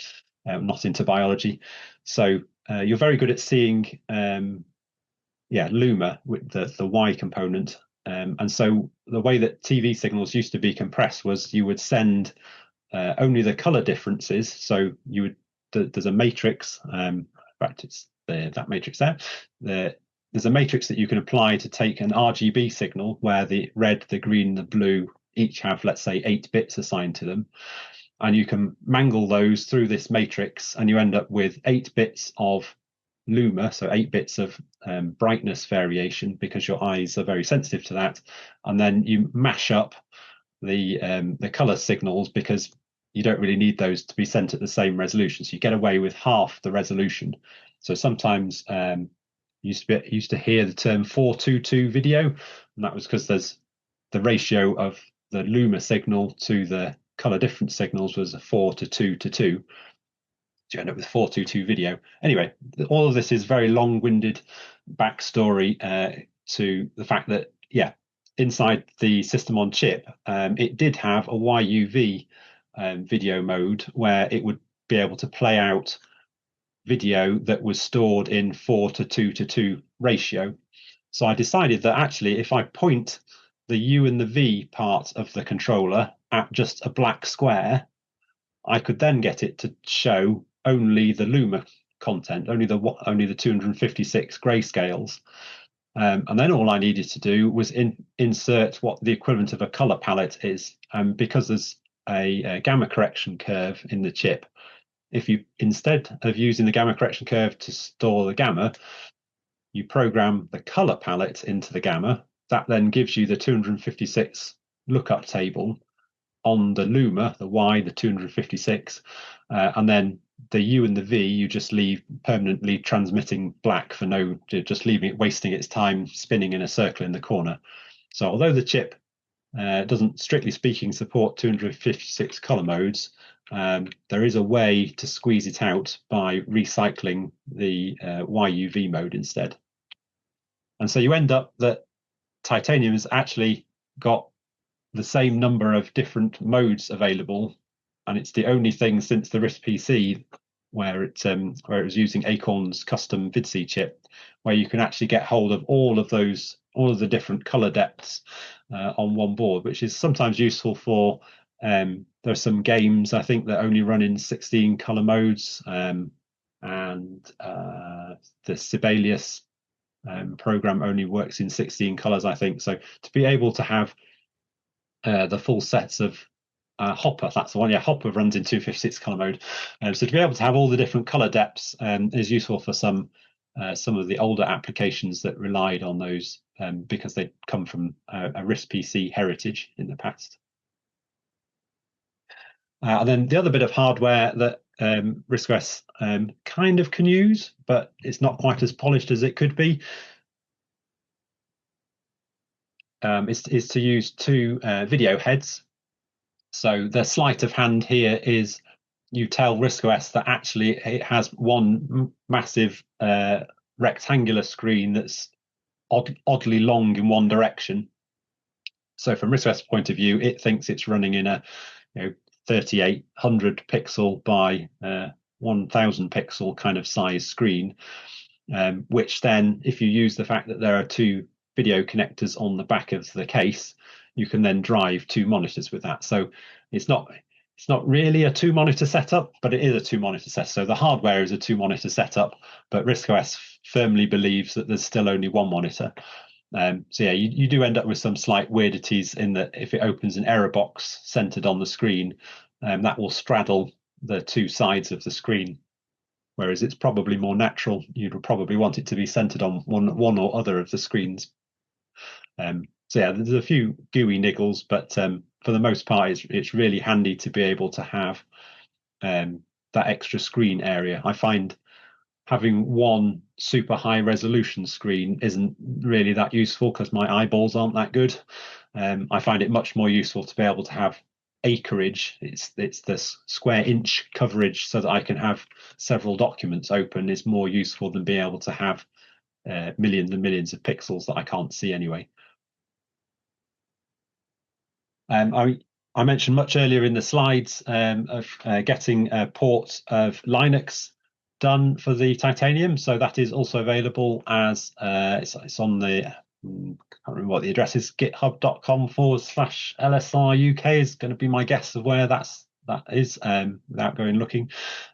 I'm not into biology, so you're very good at seeing luma with the Y component. And so the way that TV signals used to be compressed was you would send only the color differences. So you would there's a matrix. In fact, it's that matrix there. There's a matrix that you can apply to take an RGB signal where the red, the green, the blue each have, let's say, 8 bits assigned to them. And you can mangle those through this matrix, and you end up with 8 bits of luma, so 8 bits of brightness variation, because your eyes are very sensitive to that. And then you mash up the color signals, because you don't really need those to be sent at the same resolution, so you get away with half the resolution. So sometimes used to hear the term 4:2:2 video, and that was because there's the ratio of the luma signal to the color difference signals was a 4:2:2. So you end up with 4:2:2 video. Anyway, all of this is very long-winded backstory to the fact that, inside the system on chip, it did have a YUV video mode where it would be able to play out video that was stored in 4:2:2 ratio. So I decided that actually, if I point the U and the V part of the controller at just a black square, I could then get it to show only the luma content, only the 256 grayscales. And then all I needed to do was insert what the equivalent of a color palette is. Because there's a gamma correction curve in the chip, if you, instead of using the gamma correction curve to store the gamma, you program the color palette into the gamma, that then gives you the 256 lookup table on the luma, the Y, the 256, and then the U and the V you just leave permanently transmitting black for just leaving it, wasting its time spinning in a circle in the corner. So although the chip doesn't, strictly speaking, support 256 color modes, there is a way to squeeze it out by recycling the YUV mode instead. And so you end up that Titanium has actually got the same number of different modes available, and it's the only thing since the RISC PC where it was using Acorn's custom VidC chip, where you can actually get hold of all of the different color depths on one board, which is sometimes useful for there are some games I think that only run in 16 color modes, and the Sibelius program only works in 16 colors, I think. So to be able to have the full sets of Hopper, that's the one, Hopper runs in 256 color mode. So to be able to have all the different color depths is useful for some of the older applications that relied on those, because they come from a RISC PC heritage in the past. And then the other bit of hardware that RISC OS kind of can use, but it's not quite as polished as it could be, is to use two video heads. So the sleight of hand here is you tell RISC OS that actually it has one massive rectangular screen that's oddly long in one direction. So from RISC OS point of view, it thinks it's running in a 3800 pixel by 1000 pixel kind of size screen, which then, if you use the fact that there are two video connectors on the back of the case, you can then drive two monitors with that. So it's not really a two monitor setup, but it is a two monitor setup. So the hardware is a two monitor setup, but RISC OS firmly believes that there's still only one monitor. So yeah, you do end up with some slight weirdities in that if it opens an error box centered on the screen, that will straddle the two sides of the screen. Whereas it's probably more natural. You'd probably want it to be centered on one or other of the screens. So yeah, there's a few GUI niggles, but for the most part, it's really handy to be able to have that extra screen area. I find having one super high resolution screen isn't really that useful because my eyeballs aren't that good. I find it much more useful to be able to have acreage. It's this square inch coverage so that I can have several documents open is more useful than being able to have millions and millions of pixels that I can't see anyway. I mentioned much earlier in the slides of getting a port of Linux done for the Titanium. So that is also available as it's on the, I can't remember what the address is, github.com/LSR UK is going to be my guess of where that is, without going looking,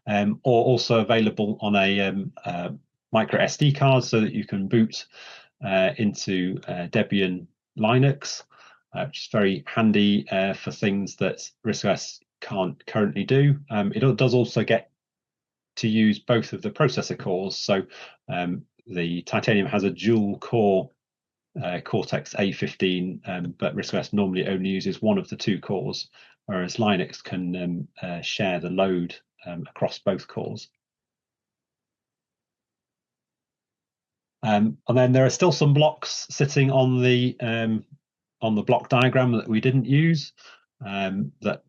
or also available on a micro SD card so that you can boot into Debian Linux, which is very handy for things that RISC OS can't currently do. It does also get to use both of the processor cores. So the Titanium has a dual core Cortex A15, but RISC OS normally only uses one of the two cores, whereas Linux can share the load across both cores. And then there are still some blocks sitting on the block diagram that we didn't use, that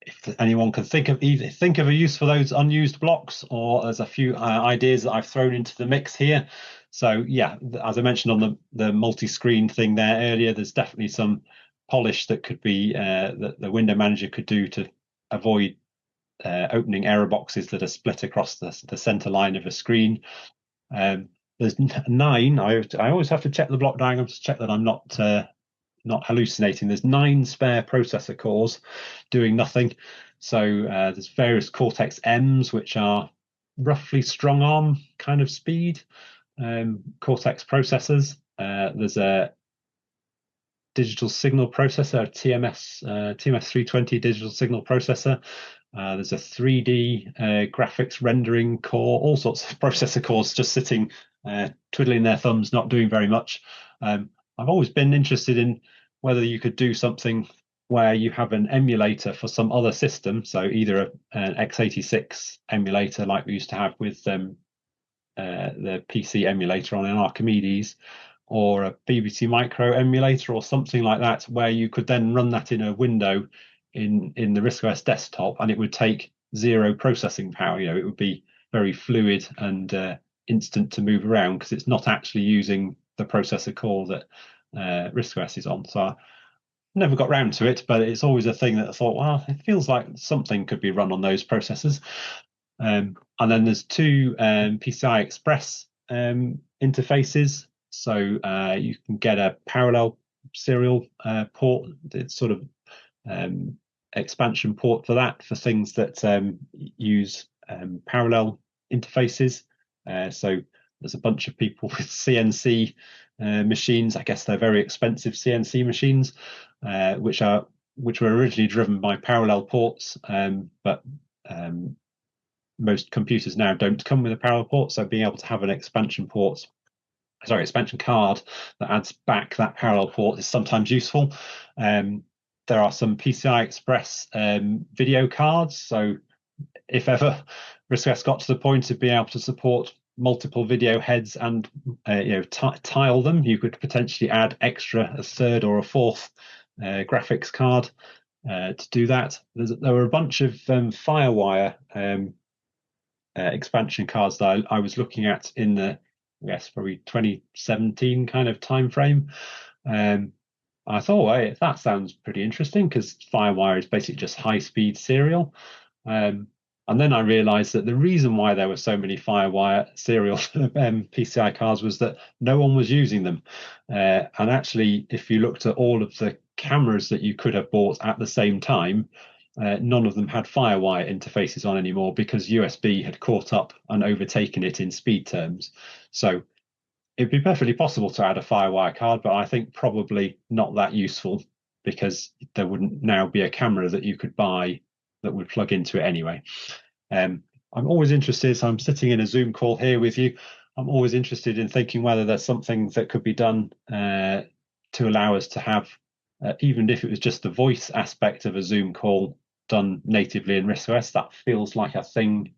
if anyone can think of a use for those unused blocks, or there's a few ideas that I've thrown into the mix here. So yeah, as I mentioned on the multi-screen thing there earlier, there's definitely some polish that could be that the window manager could do to avoid opening error boxes that are split across the center line of a screen. There's 9. I always have to check the block diagrams to check that I'm not hallucinating. There's 9 spare processor cores doing nothing. So there's various Cortex M's, which are roughly strong arm kind of speed Cortex processors. There's a digital signal processor, TMS320 digital signal processor. There's a 3D graphics rendering core, all sorts of processor cores just sitting, twiddling their thumbs, not doing very much. I've always been interested in whether you could do something where you have an emulator for some other system. So either an x86 emulator like we used to have with the PC emulator on an Archimedes, or a BBC Micro emulator or something like that, where you could then run that in a window in the RISC OS desktop, and it would take 0 processing power. It would be very fluid and instant to move around because it's not actually using the processor core that RISC OS is on. So I never got round to it, but it's always a thing that I thought, well, it feels like something could be run on those processors. And then there's 2 PCI Express interfaces. So you can get a parallel serial port. It's sort of expansion port for that, for things that use parallel interfaces. So there's a bunch of people with CNC machines. I guess they're very expensive CNC machines, which were originally driven by parallel ports, but most computers now don't come with a parallel port. So being able to have an expansion card that adds back that parallel port is sometimes useful. There are some PCI Express video cards. So if ever RISC OS got to the point of being able to support multiple video heads and tile them, you could potentially add a third or a fourth graphics card to do that. There were a bunch of Firewire expansion cards that I was looking at in the probably 2017 kind of time frame. I thought, hey, that sounds pretty interesting, because Firewire is basically just high-speed serial. And then I realized that the reason why there were so many Firewire serial PCI cards was that no one was using them. And actually, if you looked at all of the cameras that you could have bought at the same time, none of them had Firewire interfaces on anymore, because USB had caught up and overtaken it in speed terms. So it'd be perfectly possible to add a Firewire card, but I think probably not that useful, because there wouldn't now be a camera that you could buy that would plug into it anyway. I'm always interested, so I'm sitting in a Zoom call here with you. I'm always interested in thinking whether there's something that could be done to allow us to have, even if it was just the voice aspect of a Zoom call done natively in RISC OS, that feels like a thing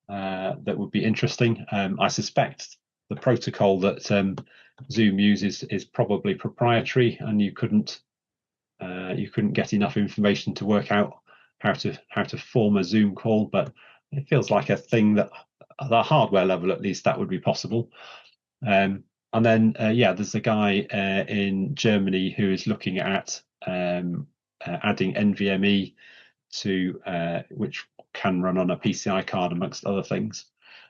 that would be interesting. I suspect the protocol that Zoom uses is probably proprietary, and you couldn't get enough information to work out how to form a Zoom call, but it feels like a thing that at the hardware level, at least, that would be possible. And then there's a guy in Germany who is looking at adding NVMe to which can run on a PCI card, amongst other things.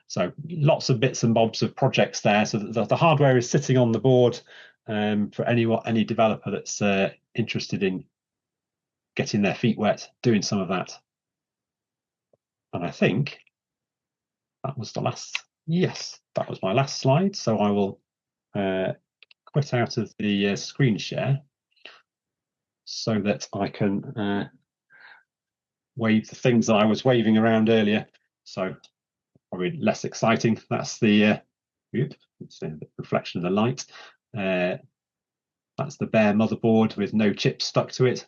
So lots of bits and bobs of projects there. So the hardware is sitting on the board for any developer that's interested in getting their feet wet, doing some of that. And I think that was that was my last slide. So I will quit out of the screen share so that I can wave the things that I was waving around earlier. So probably less exciting. That's the it's the reflection of the light. That's the bare motherboard with no chips stuck to it.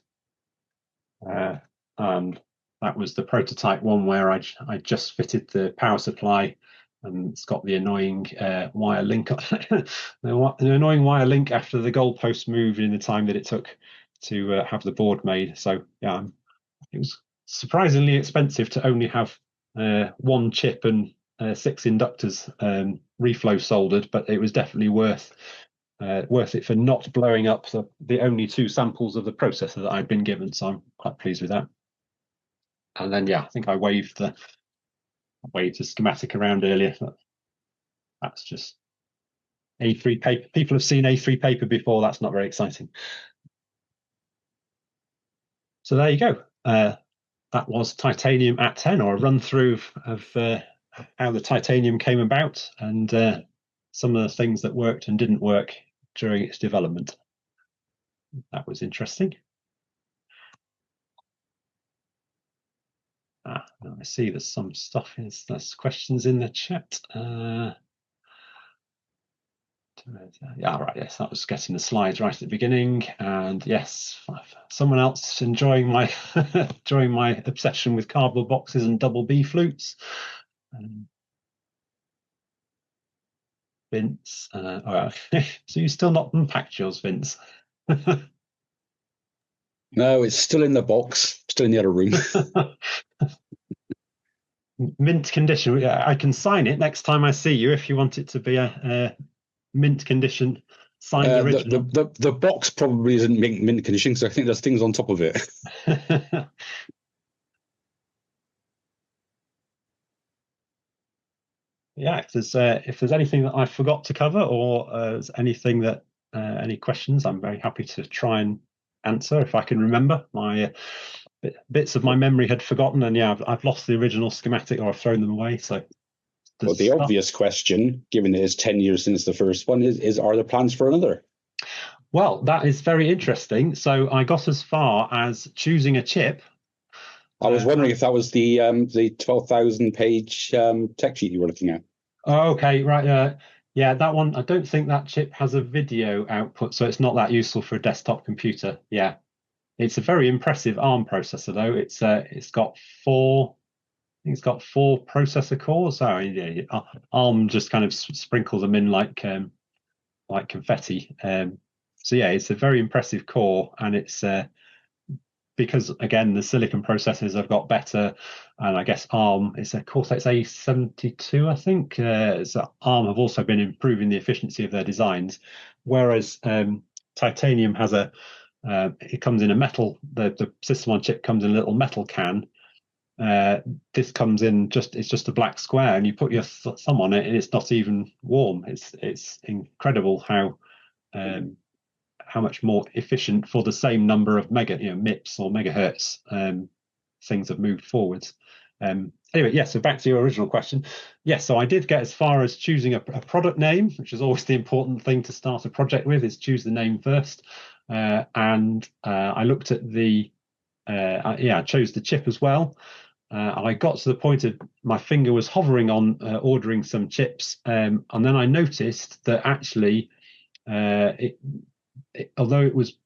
And that was the prototype one where I just fitted the power supply, and it's got the annoying wire link the annoying wire link after the goalpost moved in the time that it took to have the board made. So yeah, it was surprisingly expensive to only have one chip and 6 inductors reflow soldered, but it was definitely worth it for not blowing up the only 2 samples of the processor that I'd been given. So I'm quite pleased with that. And then I think I waved the schematic around earlier. That's just A3 paper. People have seen A3 paper before. That's not very exciting. So there you go. That was Titanium at 10, or a run through of how the Titanium came about, and some of the things that worked and didn't work during its development. That was interesting. I see there's some stuff, there's questions in the chat. Right, yes, that was getting the slides right at the beginning. And yes, someone else enjoying my enjoying my obsession with cardboard boxes and double B flutes. Vince, so you still not unpacked yours, Vince? No, it's still in the box, still in the other room. Mint condition. I can sign it next time I see you if you want it to be a mint condition signed original. The box probably isn't mint condition, because I think there's things on top of it. Yeah, if there's anything that I forgot to cover, or there's anything that any questions, I'm very happy to try and answer if I can remember. My bits of my memory had forgotten, and I've lost the original schematic, or I've thrown them away. So, well, the obvious question, given it is 10 years since the first one, is are there plans for another? Well, that is very interesting. So I got as far as choosing a chip. I was wondering if that was the 12,000 page tech sheet you were looking at. Oh, okay, right. Yeah, that one. I don't think that chip has a video output, so it's not that useful for a desktop computer. Yeah, it's a very impressive ARM processor, though. It's got 4 think it's got 4 processor cores. So yeah, ARM just kind of sprinkles them in like confetti. So yeah, it's a very impressive core, and it's because again the silicon processors have got better, and I guess ARM is a Cortex A72, I think. So ARM have also been improving the efficiency of their designs, whereas Titanium has it comes in a metal. The system on chip comes in a little metal can. This comes in it's just a black square, and you put your thumb on it, and it's not even warm. It's incredible how much more efficient for the same number of MIPS or megahertz things have moved forwards. Anyway, yeah, so back to your original question. Yes, so I did get as far as choosing a product name, which is always the important thing to start a project with, is choose the name first. And I looked at I chose the chip as well. I got to the point of my finger was hovering on ordering some chips, and then I noticed that actually although it was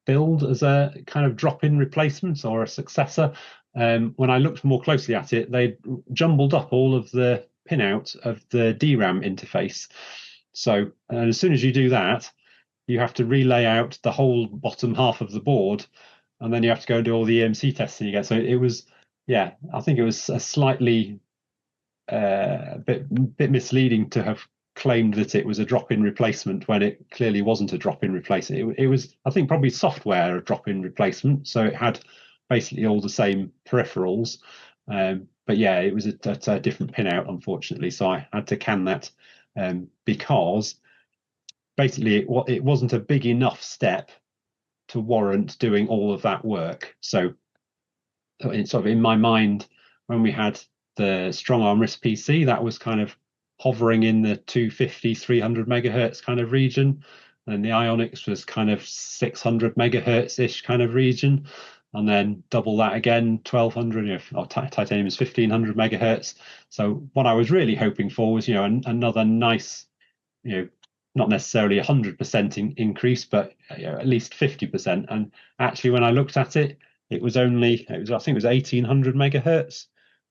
billed as a kind of drop-in replacement or a successor, when I looked more closely at it, they jumbled up all of the pinout of the DRAM interface. So as soon as you do that, you have to relay out the whole bottom half of the board, and then you have to go and do all the EMC testing again. So it was, yeah, I think it was a slightly bit misleading to have claimed that it was a drop-in replacement when it clearly wasn't a drop-in replacement. It was, I think, probably software a drop-in replacement, so it had basically all the same peripherals, but yeah, it was a different pinout, unfortunately. So I had to can that because basically it wasn't a big enough step to warrant doing all of that work. So it's sort of in my mind, when we had the StrongArm RISC PC, that was kind of hovering in the 250, 300 megahertz kind of region, and the Ionics was kind of 600 megahertz-ish kind of region, and then double that again, 1200, or Titanium is 1500 megahertz. So what I was really hoping for was, another nice, not necessarily 100% increase, but at least 50%. And actually, when I looked at it, I think it was 1800 megahertz,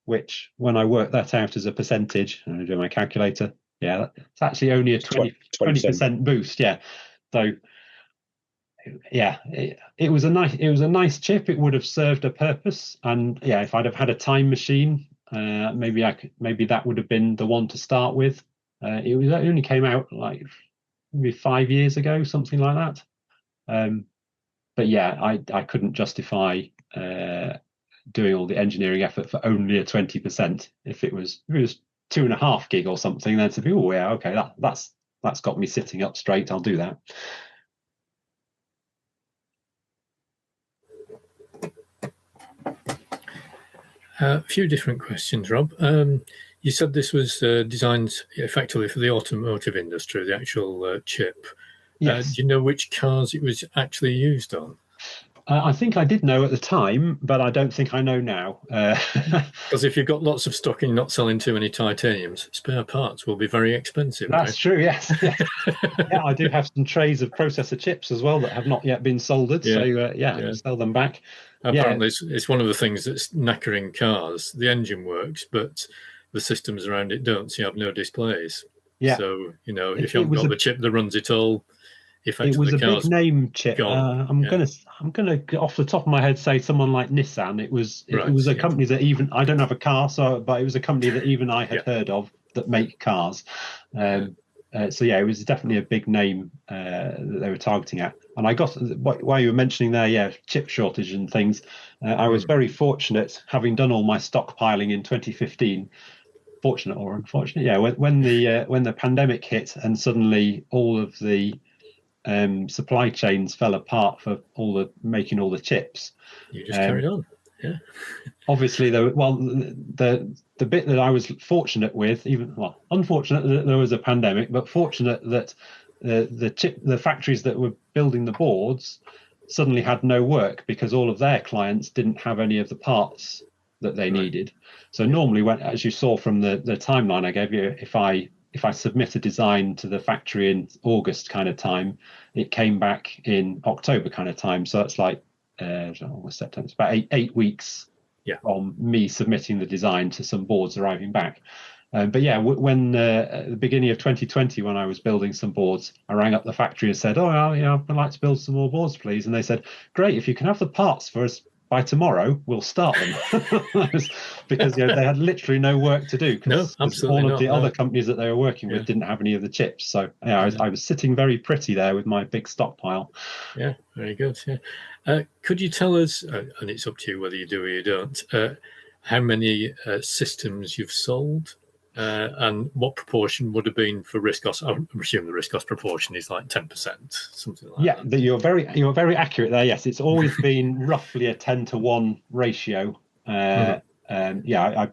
which when I work that out as a percentage, and I do my calculator, yeah, it's actually only a 20% boost. Yeah. So yeah, it was a nice chip. It would have served a purpose. And yeah, if I'd have had a time machine, maybe that would have been the one to start with. It only came out like maybe 5 years ago, something like that. But yeah, I couldn't justify doing all the engineering effort for only a 20%. If it was 2.5 gig or something, then to be, oh yeah, okay, that's got me sitting up straight, I'll do that. A few different questions, Rob. You said this was designed effectively for the automotive industry, the actual chip. Yes. Do you know which cars it was actually used on? I think I did know at the time, but I don't think I know now. Because if you've got lots of stock and you're not selling too many titaniums, spare parts will be very expensive. That's true, yes. Yeah, I do have some trays of processor chips as well that have not yet been soldered. Yeah. So I can sell them back. Apparently, it's one of the things that's knackering cars. The engine works, but the systems around it don't. So you have no displays. Yeah. So, if you haven't got the chip that runs it all, it was a big name chip. I'm gonna off the top of my head say someone like Nissan. It was a company that even I don't have a car, but it was a company that even I had heard of that make cars. So yeah, it was definitely a big name that they were targeting at. And I got while you were mentioning there, chip shortage and things. I was very fortunate, having done all my stockpiling in 2015. Fortunate or unfortunate, yeah. When the pandemic hit and suddenly all of the supply chains fell apart for making all the chips. You just carried on. Yeah. Obviously, the bit that I was fortunate with, unfortunate that there was a pandemic, but fortunate that the factories that were building the boards suddenly had no work because all of their clients didn't have any of the parts that they needed. So normally, as you saw from the timeline I gave you, if I submit a design to the factory in August kind of time, it came back in October kind of time. So that's like almost September. It's about eight weeks from me submitting the design to some boards arriving back. But yeah, when at the beginning of 2020, when I was building some boards, I rang up the factory and said, "Oh, yeah, I'd like to build some more boards, please." And they said, "Great, if you can have the parts for us by tomorrow, we'll start them." Because they had literally no work to do, because all of the other companies that they were working with didn't have any of the chips. So I was sitting very pretty there with my big stockpile. Yeah, very good. Yeah, could you tell us, and it's up to you whether you do or you don't, how many systems you've sold? And what proportion would have been for RISC OS? I assume the RISC OS proportion is like 10%, something like that. Yeah, you're very accurate there. Yes, it's always been roughly a 10-to-1 ratio. I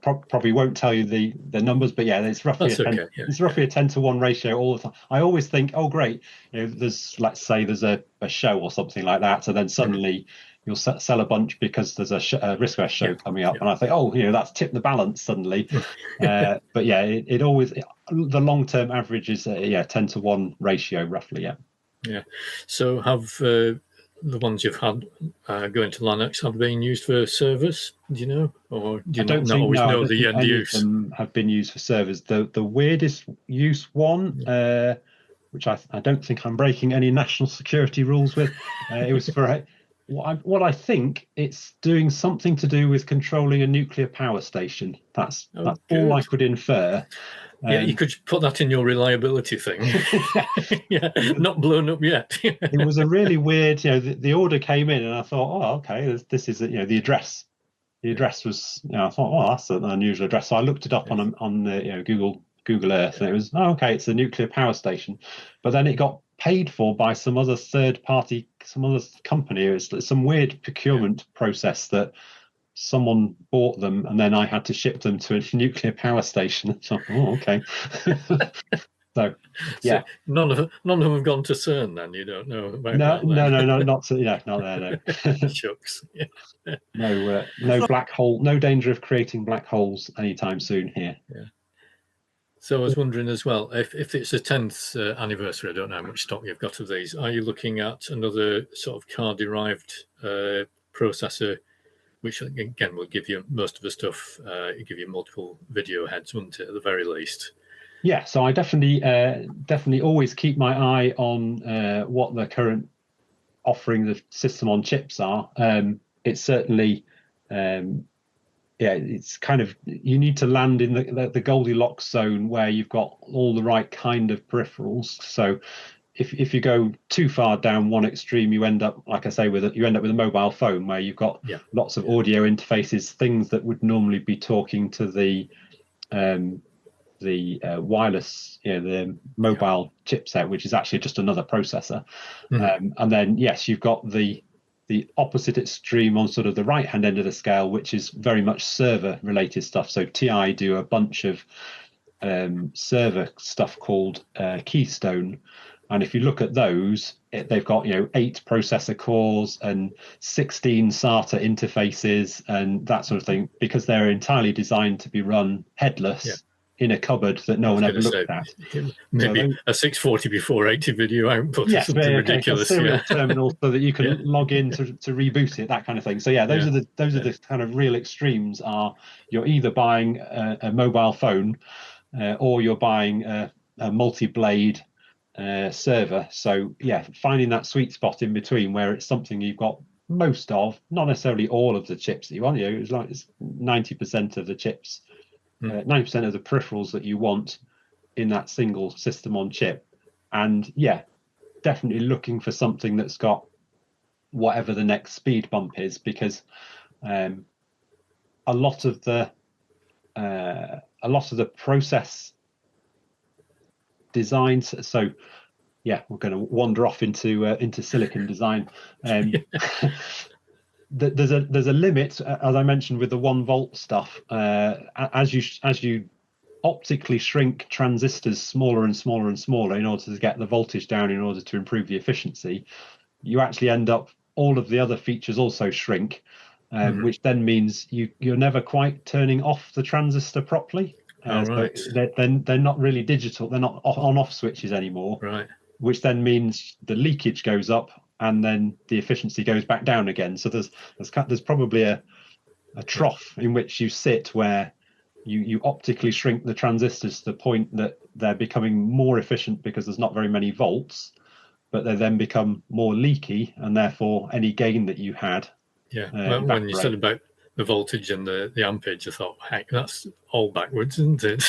probably won't tell you the numbers, but yeah, it's roughly it's roughly a 10-to-1 ratio all the time. I always think, oh great, let's say there's a show or something like that, so then suddenly you'll sell a bunch because there's a RISC OS show coming up, and I think, oh, that's tipped the balance suddenly. But yeah, it always, the long-term average is 10-to-1 ratio roughly. Yeah. So have the ones you've had going to Linux have been used for servers? Do you know, or do you not always know the end use? Of them have been used for servers. The weirdest use one, which I don't think I'm breaking any national security rules with, it was for what I think it's doing something to do with controlling a nuclear power station. That's all I could infer. You could put that in your reliability thing. Not blown up yet. It was a really weird, the order came in and I thought, oh, okay, this is, the address. The address was, I thought, oh, that's an unusual address. So I looked it up on Google Earth, and it was, oh, okay, it's a nuclear power station. But then it got paid for by some other third party, some other company. It was some weird procurement process that someone bought them, and then I had to ship them to a nuclear power station. So, oh, okay. So none of them have gone to CERN. Then you don't know about that. No, not there. No. Shucks. No black hole. No danger of creating black holes anytime soon here. Yeah. So I was wondering as well, if it's a 10th anniversary, I don't know how much stock you've got of these. Are you looking at another sort of car-derived processor, which again will give you most of the stuff, give you multiple video heads, wouldn't it, at the very least? Yeah, so I definitely always keep my eye on what the current offering the system on chips are. It's certainly, it's kind of, you need to land in the Goldilocks zone where you've got all the right kind of peripherals. So if you go too far down one extreme, you end up, like I say, with a mobile phone where you've got lots of audio interfaces, things that would normally be talking to the wireless, the mobile chipset, which is actually just another processor. And then yes, you've got the opposite extreme on sort of the right hand end of the scale, which is very much server related stuff. So TI do a bunch of server stuff called Keystone. And if you look at those, they've got 8 processor cores and 16 SATA interfaces and that sort of thing, because they're entirely designed to be run headless in a cubboard that no one ever looked at. Maybe a 640x480 video output or something ridiculous. A serial terminal so that you can log in to reboot it, that kind of thing. So those are the kind of real extremes. Are you're either buying a mobile phone or you're buying a multi-blade server. So finding that sweet spot in between where it's something you've got most of, not necessarily all of the chips that you want. It's like 90% of the chips. 90% of the peripherals that you want in that single system on chip, and definitely looking for something that's got whatever the next speed bump is, because a lot of the process designs. So we're going to wander off into silicon design. There's a limit, as I mentioned, with the 1 volt stuff. As you optically shrink transistors smaller and smaller and smaller in order to get the voltage down, in order to improve the efficiency, you actually end up, all of the other features also shrink, which then means you're never quite turning off the transistor properly. So they're not really digital. They're not on-off switches anymore. Right. Which then means the leakage goes up, and then the efficiency goes back down again. So there's probably a trough in which you sit, where you optically shrink the transistors to the point that they're becoming more efficient because there's not very many volts, but they then become more leaky, and therefore any gain that you had. Well, when you said about the voltage and the ampage, I thought, heck, that's all backwards, isn't it?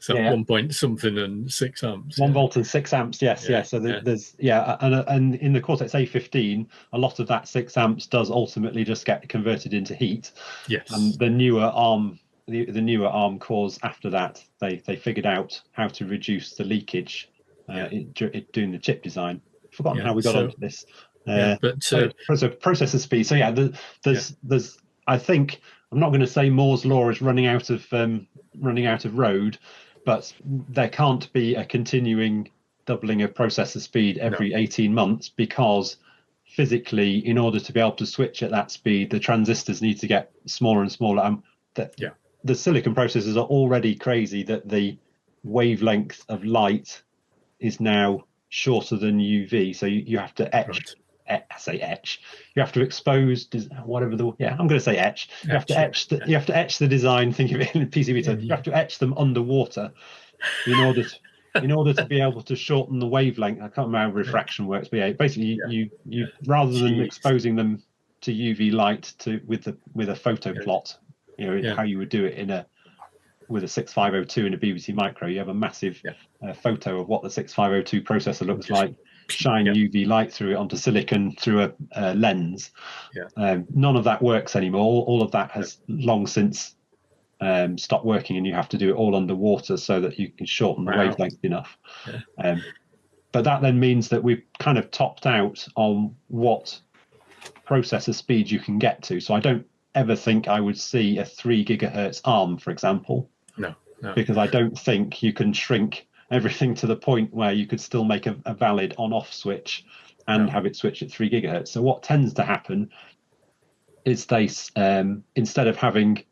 So 1 point something and 6 amps. 1 volt and 6 amps, yes. So there's and in the Cortex A15, a lot of that 6 amps does ultimately just get converted into heat. Yes. And the newer ARM cores after that, they figured out how to reduce the leakage doing the chip design. I've forgotten how we got onto this. Processor speed. So there's I think, I'm not going to say Moore's law is running out of road, but there can't be a continuing doubling of processor speed every 18 months, because physically, in order to be able to switch at that speed, the transistors need to get smaller and smaller. The silicon processors are already crazy that the wavelength of light is now shorter than UV, so you have to etch. You have to expose whatever I'm going to say etch. You have to etch the design. Think of it in PCB terms. You have to etch them underwater in order to be able to shorten the wavelength. I can't remember how refraction works, but basically you rather than exposing them to UV light with a photo plot, how you would do it with a 6502 in a BBC Micro, you have a massive photo of what the 6502 processor looks like. Shine UV light through it onto silicon through a lens. None of that works anymore. All of that has long since stopped working, and you have to do it all underwater so that you can shorten the wavelength enough. But that then means that we've kind of topped out on what processor speed you can get to. So I don't ever think I would see a 3 gigahertz ARM, for example. No. Because I don't think you can shrink everything to the point where you could still make a valid on-off switch and have it switch at 3 gigahertz. So what tends to happen is they, instead of having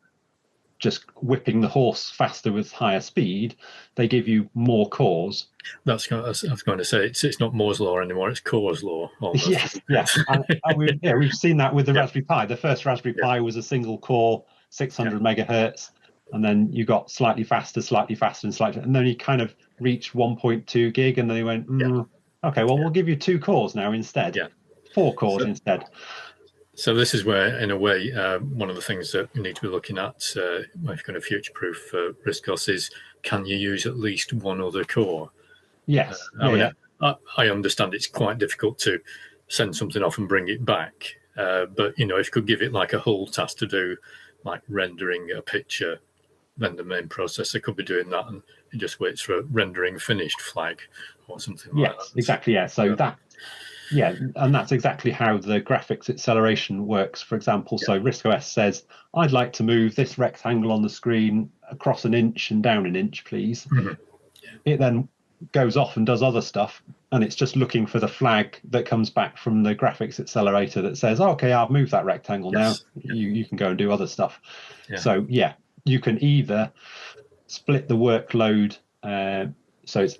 just whipping the horse faster with higher speed, they give you more cores. I was going to say, it's not Moore's law anymore, it's Core's law. Almost. Yes. and we've seen that with the Raspberry Pi. The first Raspberry Pi was a single core, 600 megahertz, and then you got slightly faster, and then you kind of reached 1.2 gig, and then they went, okay, well, we'll give you 2 cores now instead, 4 cores instead. So this is where, in a way, one of the things that we need to be looking at if you're going to future-proof RISC OS is, can you use at least one other core? Yes. I understand it's quite difficult to send something off and bring it back, but if you could give it like a whole task to do, like rendering a picture, then the main processor could be doing that, and it just waits for a rendering finished flag or something like that. Yes, exactly. So and that's exactly how the graphics acceleration works, for example. So RISC OS says, I'd like to move this rectangle on the screen across an inch and down an inch, please. It then goes off and does other stuff, and it's just looking for the flag that comes back from the graphics accelerator that says, okay, I've moved that rectangle now. You can go and do other stuff. So you can either split the workload, so it's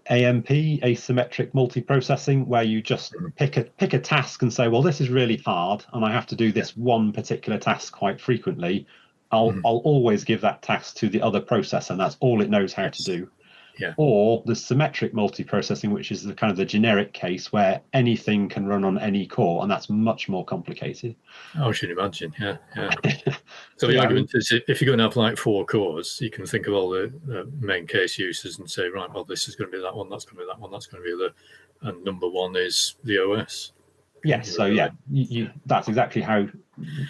AMP, asymmetric multiprocessing, where you just pick a task and say, well, this is really hard and I have to do this one particular task quite frequently. I'll always give that task to the other processor, and that's all it knows how to do. Or the symmetric multiprocessing, which is the kind of the generic case where anything can run on any core, and that's much more complicated. I should imagine, So the argument is, if you're going to have like 4 cores, you can think of all the main case uses and say, right, well, this is going to be that one, that's going to be that one, that's going to be and number 1 is the OS. Yes, so you that's exactly how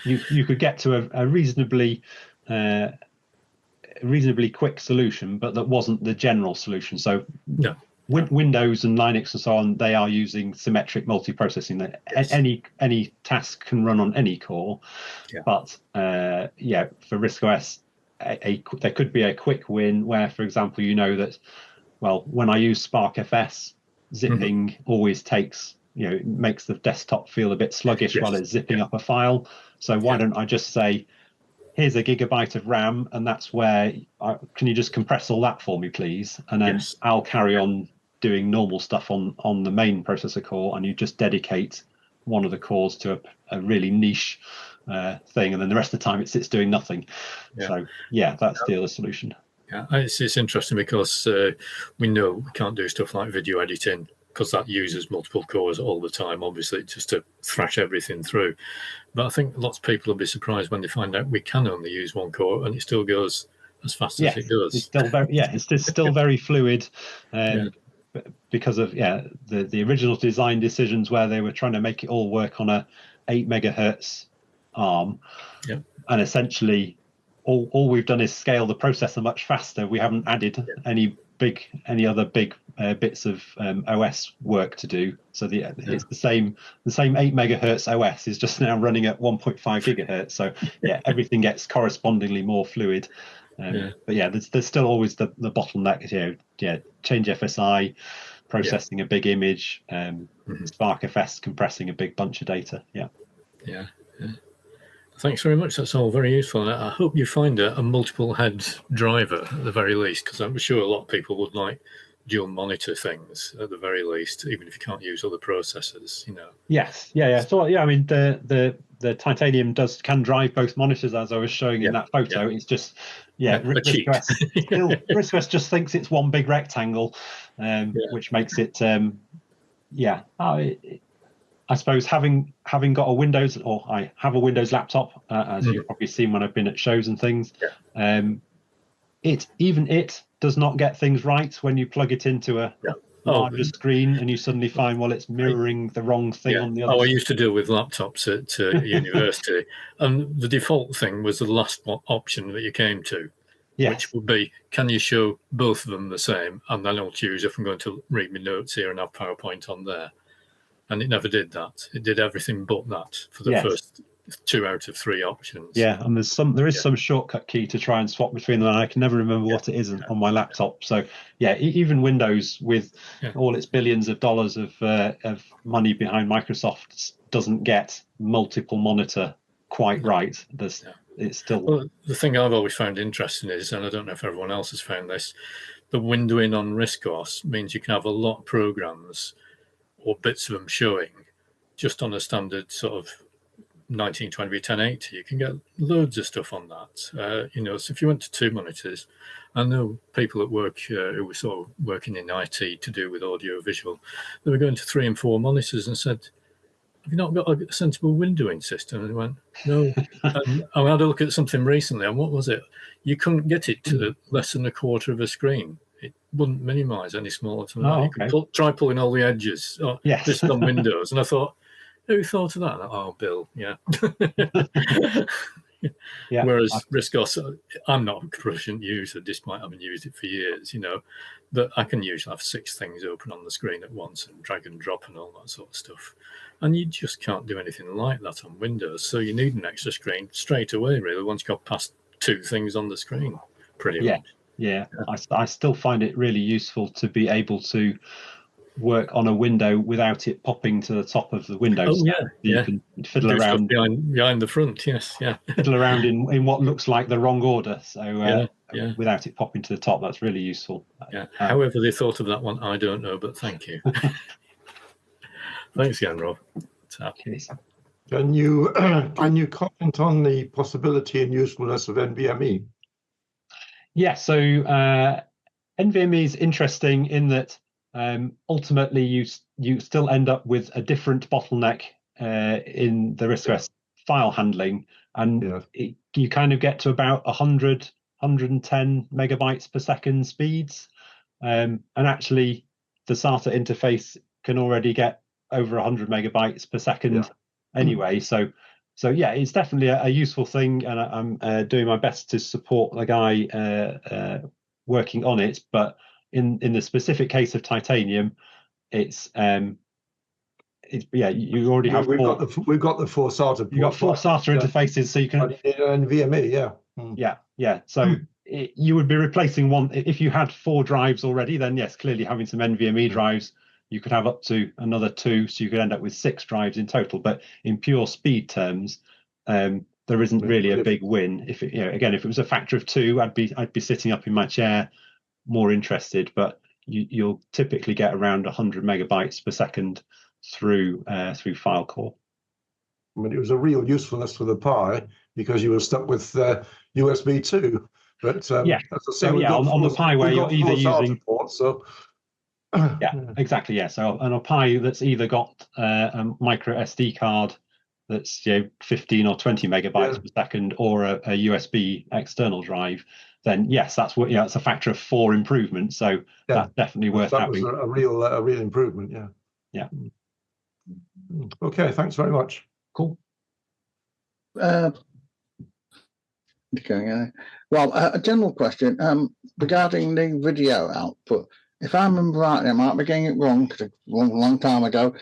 you could get to a reasonably quick solution, but that wasn't the general solution. So Windows and Linux and so on, they are using symmetric multiprocessing. That any task can run on any core, but for RISC OS, there could be a quick win where, for example, that, well, when I use SparkFS, zipping always takes, makes the desktop feel a bit sluggish while it's zipping up a file. So why don't I just say, here's a gigabyte of RAM, and that's where can you just compress all that for me, please? And then I'll carry on doing normal stuff on the main processor core, and you just dedicate one of the cores to a really niche thing, and then the rest of the time it sits doing nothing. Yeah. So yeah, that's the other solution. Yeah, it's interesting because we know we can't do stuff like video editing because that uses multiple cores all the time, obviously, just to thrash everything through. But I think lots of people will be surprised when they find out we can only use one core and it still goes as fast as it does. It's still very, it's still very fluid, because of the original design decisions where they were trying to make it all work on a 8 megahertz ARM, and essentially all we've done is scale the processor much faster. We haven't added any other big bits of OS work to do. So it's the same 8 megahertz OS is just now running at 1.5 gigahertz. So everything gets correspondingly more fluid. But there's still always the bottleneck. Change FSI, processing a big image, SparkFS compressing a big bunch of data. Yeah. Thanks very much. That's all very useful. And I hope you find a multiple head driver at the very least, because I'm sure a lot of people would like dual monitor things at the very least, even if you can't use other processors. Yes. So I mean, the Titanium can drive both monitors, as I was showing in that photo. It's just RISC OS just thinks it's one big rectangle, which makes it I suppose having got a Windows, or I have a Windows laptop, as you've probably seen when I've been at shows and things, it does not get things right when you plug it into a larger screen and you suddenly find, it's mirroring the wrong thing on the other. I used to deal with laptops at university, and the default thing was the last option that you came to, which would be, can you show both of them the same? And then I'll choose if I'm going to read my notes here and have PowerPoint on there. And it never did that. It did everything but that for the first 2 out of 3 options. Yeah, and there is some shortcut key to try and swap between them, and I can never remember what it is on my laptop. So even Windows, with all its billions of dollars of money behind Microsoft, doesn't get multiple monitor quite right. It's still. Well, the thing I've always found interesting is, and I don't know if everyone else has found this, the windowing on RISC OS means you can have a lot of programs or bits of them showing just on a standard sort of 1920 by 1080. You can get loads of stuff on that. So if you went to 2 monitors, I know people at work who were sort of working in IT to do with audio visual, they were going to 3 and 4 monitors and said, have you not got a sensible windowing system? And they went, no. And I had a look at something recently, and what was it? You couldn't get it to less than a quarter of a screen. It wouldn't minimize any smaller than that. You could try pulling all the edges. This is on Windows. And I thought, who thought of that? Oh, Bill, Whereas RISC OS, I'm not a proficient user, despite having used it for years, but I can usually have 6 things open on the screen at once and drag and drop and all that sort of stuff. And you just can't do anything like that on Windows. So you need an extra screen straight away, really, once you've got past 2 things on the screen, pretty much. Yeah, I still find it really useful to be able to work on a window without it popping to the top of the window. You can fiddle around behind the front. Fiddle around in what looks like the wrong order. So without it popping to the top, that's really useful. However they thought of that one, I don't know, but thank you. Thanks again, Rob. Okay. Can you comment on the possibility and usefulness of NVMe? Yeah, so NVMe is interesting in that ultimately you still end up with a different bottleneck in the RISC OS file handling, and you kind of get to about 110 megabytes per second speeds, and actually the SATA interface can already get over 100 megabytes per second anyway. So it's definitely a useful thing, and I'm doing my best to support the guy working on it. But in the specific case of Titanium, you already have we've got the 4 SATA. You've got 4 SATA interfaces, so you can NVMe. So you would be replacing one if you had 4 drives already. Then yes, clearly having some NVMe drives, you could have up to another 2, so you could end up with 6 drives in total. But in pure speed terms, there isn't really a big win. If it was a factor of 2, I'd be sitting up in my chair, more interested. But you'll typically get around 100 megabytes per second through FileCore. I mean, it was a real usefulness for the Pi because you were stuck with USB 2. But yeah, as I say, on the Pi where you're either using ports, so yeah, exactly, yeah. So on a Pi that's either got a micro SD card that's 15 or 20 megabytes per second, or a USB external drive, then yes, that's what it's a factor of 4 improvement. So that's definitely worth having. That was a real improvement. Yeah. Okay, thanks very much. Cool. Okay. Well, a general question regarding the video output. If I remember rightly, I might be getting it wrong because a long time ago.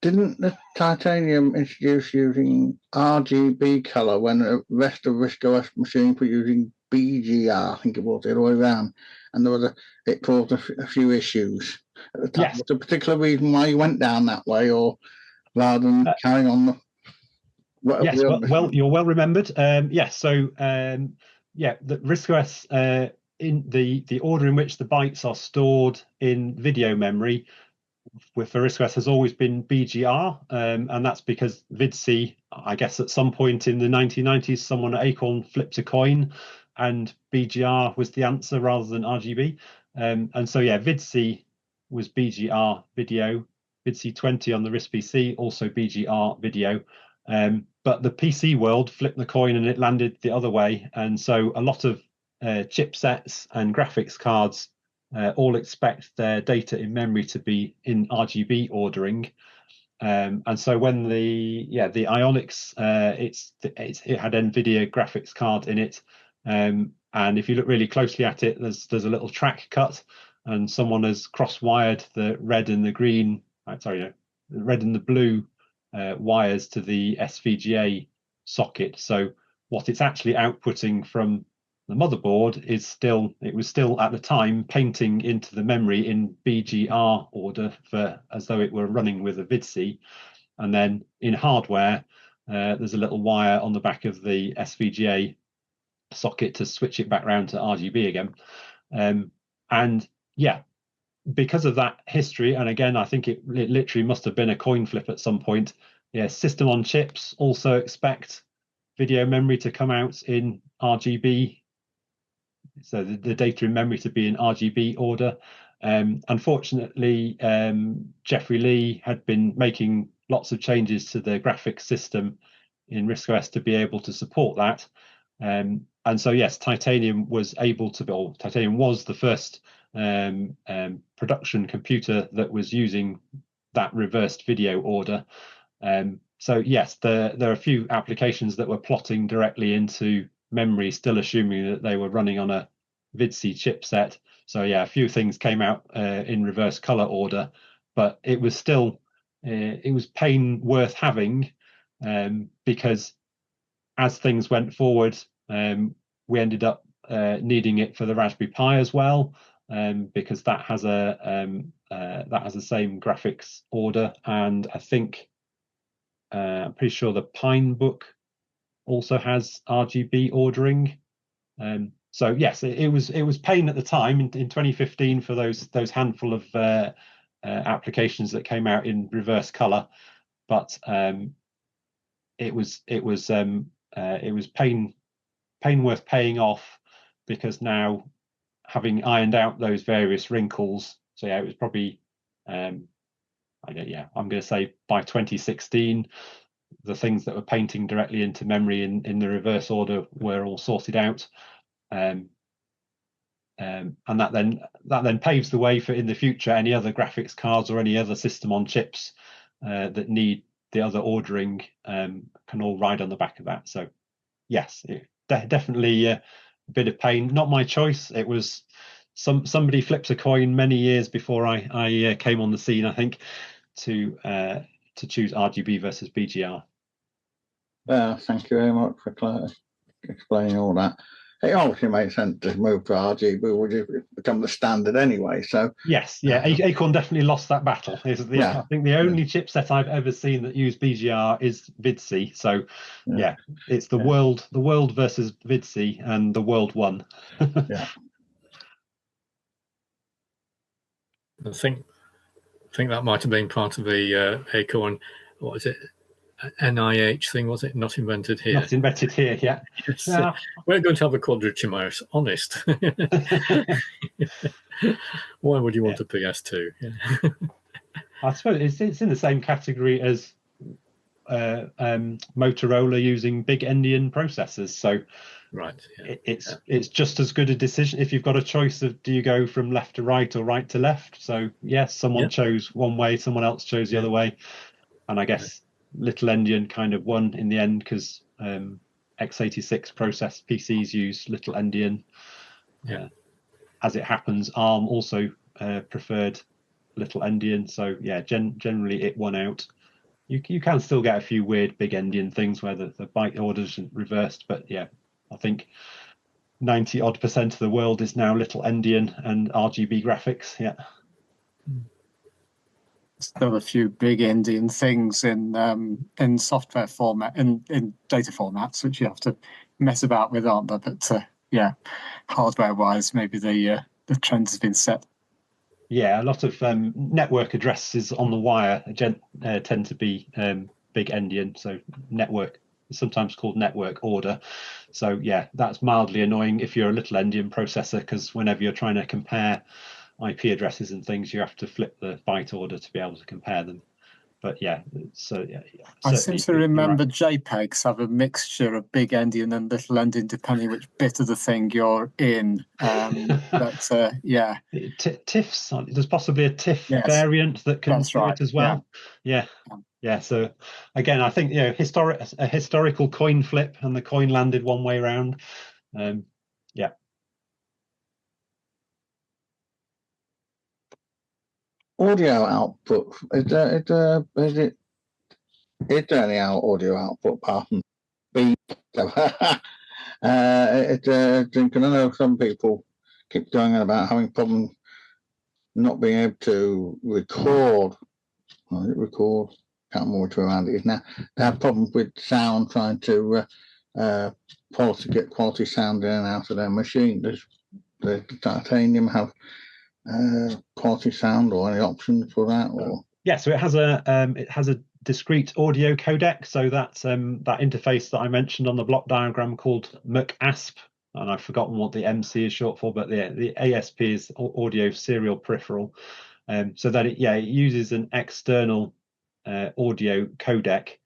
Didn't the titanium introduce using RGB color when the rest of RISC OS machines were using BGR? I think it was the other way around, and it caused a few issues at the time. Yes. Was there a particular reason why you went down that way, or rather than carrying on the? Yes, well, you're well remembered. Yes, so the RISC OS in the order in which the bytes are stored in video memory for RISC OS has always been BGR, and that's because VIDC, I guess at some point in the 1990s, someone at Acorn flipped a coin, and BGR was the answer rather than RGB. And so VIDC was BGR video, VIDC 20 on the RISC PC also BGR video. But the PC world flipped the coin and it landed the other way. And so a lot of chipsets and graphics cards all expect their data in memory to be in RGB ordering. And so when the Ionics, it had NVIDIA graphics card in it. And if you look really closely at it, there's a little track cut, and someone has cross-wired the red and the green, the red and the blue wires to the SVGA socket. So what it's actually outputting from the motherboard is it was still at the time painting into the memory in BGR order as though it were running with a VIDC. And then in hardware, there's a little wire on the back of the SVGA socket to switch it back round to RGB again. Because of that history, and again, I think it literally must have been a coin flip at some point. System on chips also expect video memory to come out in RGB, so the data in memory to be in RGB order. Unfortunately, Jeffrey Lee had been making lots of changes to the graphics system in RISC OS to be able to support that. And so yes, Titanium was the first production computer that was using that reversed video order. So yes, there are a few applications that were plotting directly into memory, still assuming that they were running on a VIDC chipset. So a few things came out in reverse color order, but it was still it was pain worth having, because as things went forward, we ended up needing it for the Raspberry Pi as well, because that has the same graphics order, and I think I'm pretty sure the Pinebook also has RGB ordering. So yes, it was pain at the time in 2015 for those handful of applications that came out in reverse color, but it was pain worth paying off, because now, having ironed out those various wrinkles, so it was probably I'm going to say by 2016, the things that were painting directly into memory in the reverse order were all sorted out, and that then paves the way for, in the future, any other graphics cards or any other system on chips that need the other ordering can all ride on the back of that. So yes, definitely a bit of pain. Not my choice. It was somebody flipped a coin many years before I came on the scene, I think, to choose RGB versus BGR. Thank you very much for explaining all that. It obviously makes sense to move to RGB, which has become the standard anyway. So yes, Acorn definitely lost that battle. I think the only chipset I've ever seen that used BGR is VIDC. So it's the world versus VIDC, and the world won. I think that might have been part of the Acorn, what is it, NIH thing, was it? Not invented here. Not invented here, yeah. Yes. Yeah. We're going to have a quadrature mouse, honest. Why would you want a PS2? Yeah. I suppose it's in the same category as Motorola using big endian processors. So right, yeah. It's just as good a decision if you've got a choice of do you go from left to right or right to left. So yes, someone chose one way, someone else chose the other way, and I guess little endian kind of won in the end because x86 processed PCs use little endian. As it happens, ARM also preferred little endian, so yeah, generally it won out. You can still get a few weird big endian things where the byte orders reversed, but yeah, I think 90-odd% of the world is now little endian and RGB graphics. Yeah. Still a few big endian things in software format, in data formats, which you have to mess about with, aren't there? But yeah, hardware-wise, maybe the trend has been set. Yeah, a lot of network addresses on the wire tend to be big endian, so network is sometimes called network order. So yeah, that's mildly annoying if you're a little endian processor, because whenever you're trying to compare IP addresses and things, you have to flip the byte order to be able to compare them. But yeah, so yeah. I seem to remember JPEGs have a mixture of big endian and little endian, depending which bit of the thing you're in. But yeah, TIFFs. There's possibly a TIFF variant that can do it as well. Yeah. So again, I think a historical coin flip, and the coin landed one way around. Yeah. Audio output, is there any audio output apart from beep? I know some people keep going on about having problems not being able to record. Can't remember which way around it is now. They have problems with sound, trying to get quality sound in and out of their machine. Does the Titanium have quality sound or any options for that? Or yeah, so it has a discrete audio codec. So that's that interface that I mentioned on the block diagram called MUC-ASP, and I've forgotten what the MC is short for, but the ASP is audio serial peripheral. So that it uses an external audio codec,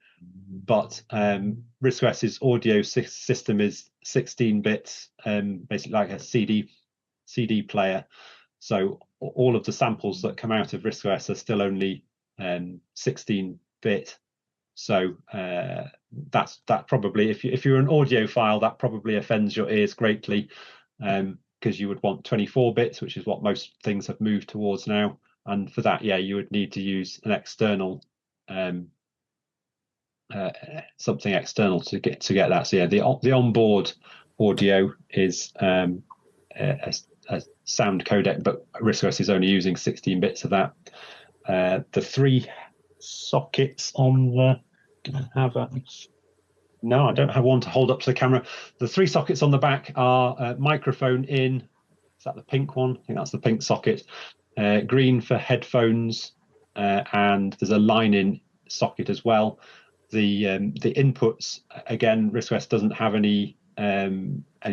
but RISC OS's audio system is 16 bits, basically like a CD player. So all of the samples that come out of RISC OS are still only 16-bit. So that probably, if you're an audiophile, that probably offends your ears greatly, because you would want 24 bits, which is what most things have moved towards now. And for that, you would need to use an external something external to get that. So the onboard audio is a sound codec, but RISC OS is only using 16 bits of that. The three sockets on the I don't have one to hold up to the camera. The three sockets on the back are microphone in. Is that the pink one? I think that's the pink socket. Green for headphones, and there's a line in socket as well. The inputs, again, RISC OS doesn't have any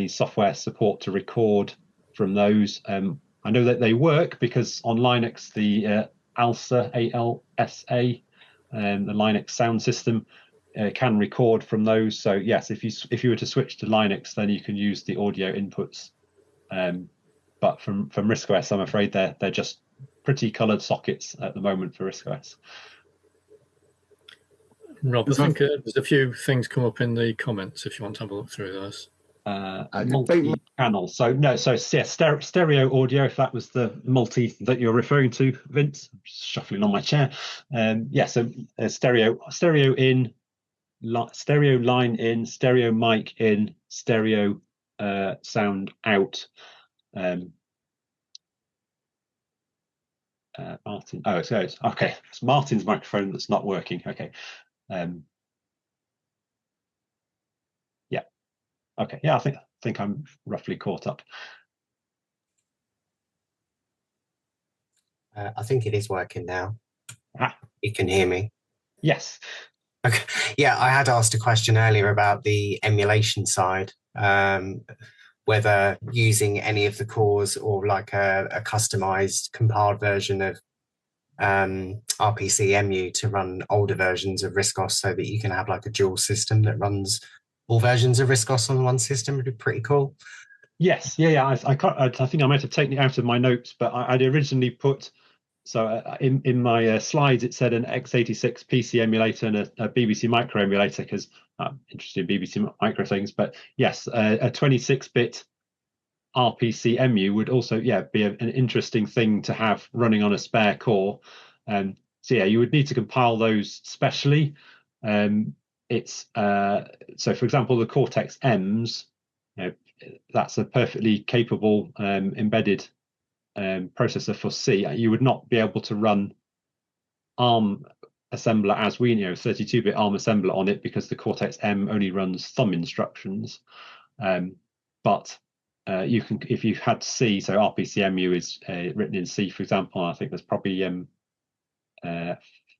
software support to record from those. I know that they work because on Linux, the ALSA, ALSA, the Linux sound system, can record from those. So yes, if you were to switch to Linux, then you can use the audio inputs. But from RISC OS, I'm afraid they're just pretty coloured sockets at the moment for RISC OS. Rob, I think there's a few things come up in the comments if you want to have a look through those. Multi-channel. So stereo audio, if that was the multi that you're referring to, Vince. I'm just shuffling on my chair. So stereo in, stereo line in, stereo mic in, stereo sound out. Martin. Oh, so it's okay. It's Martin's microphone that's not working. Okay. Okay. Yeah, I think I'm roughly caught up. I think it is working now. You can hear me. Yes. Okay. Yeah, I had asked a question earlier about the emulation side, whether using any of the cores or like a customized compiled version of RPC-MU to run older versions of RISC OS so that you can have like a dual system that runs all versions of RISC OS on one system would be pretty cool. Yes, yeah. I think I might have taken it out of my notes, but I'd originally put, so in my slides it said an x86 PC emulator and a BBC Micro emulator, because I'm interested in BBC Micro things. But yes, a 26-bit RPC MU would also be an interesting thing to have running on a spare core. So yeah, you would need to compile those specially. It's so for example, the Cortex M's, that's a perfectly capable embedded processor for C. You would not be able to run ARM assembler as we 32-bit ARM assembler on it, because the Cortex M only runs thumb instructions. But you can, if you've had C, so RPCMU is written in C, for example. I think there's probably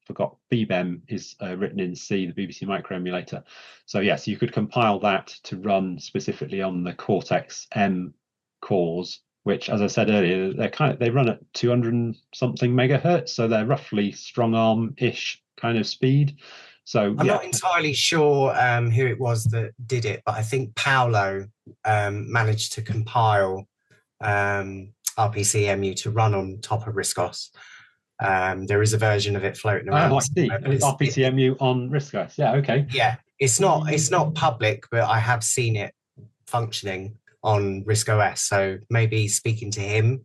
forgot BBEM is written in C, the BBC Micro emulator. So yes, you could compile that to run specifically on the Cortex M cores, which, as I said earlier, they run at 200 and something megahertz, so they're roughly strong arm-ish kind of speed. So I'm not entirely sure who it was that did it, but I think Paolo managed to compile RPCMU to run on top of RISC OS. There is a version of it floating around. Oh, I see. RPCMU on RISC OS. Yeah, okay. Yeah, it's not public, but I have seen it functioning on RISC OS. So maybe speaking to him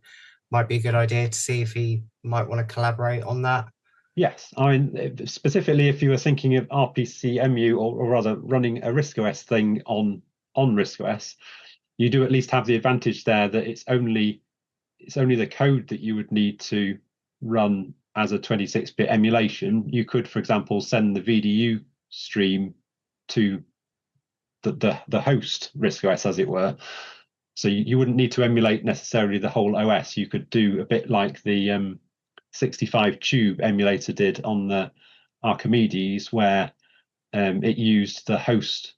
might be a good idea to see if he might want to collaborate on that. Yes, I mean, specifically if you were thinking of RPCMU or rather running a RISC OS thing on RISC OS, you do at least have the advantage there that it's only the code that you would need to run as a 26-bit emulation. You could, for example, send the VDU stream to the host RISC OS, as it were. So you wouldn't need to emulate necessarily the whole OS. You could do a bit like the 65 tube emulator did on the Archimedes, where it used the host.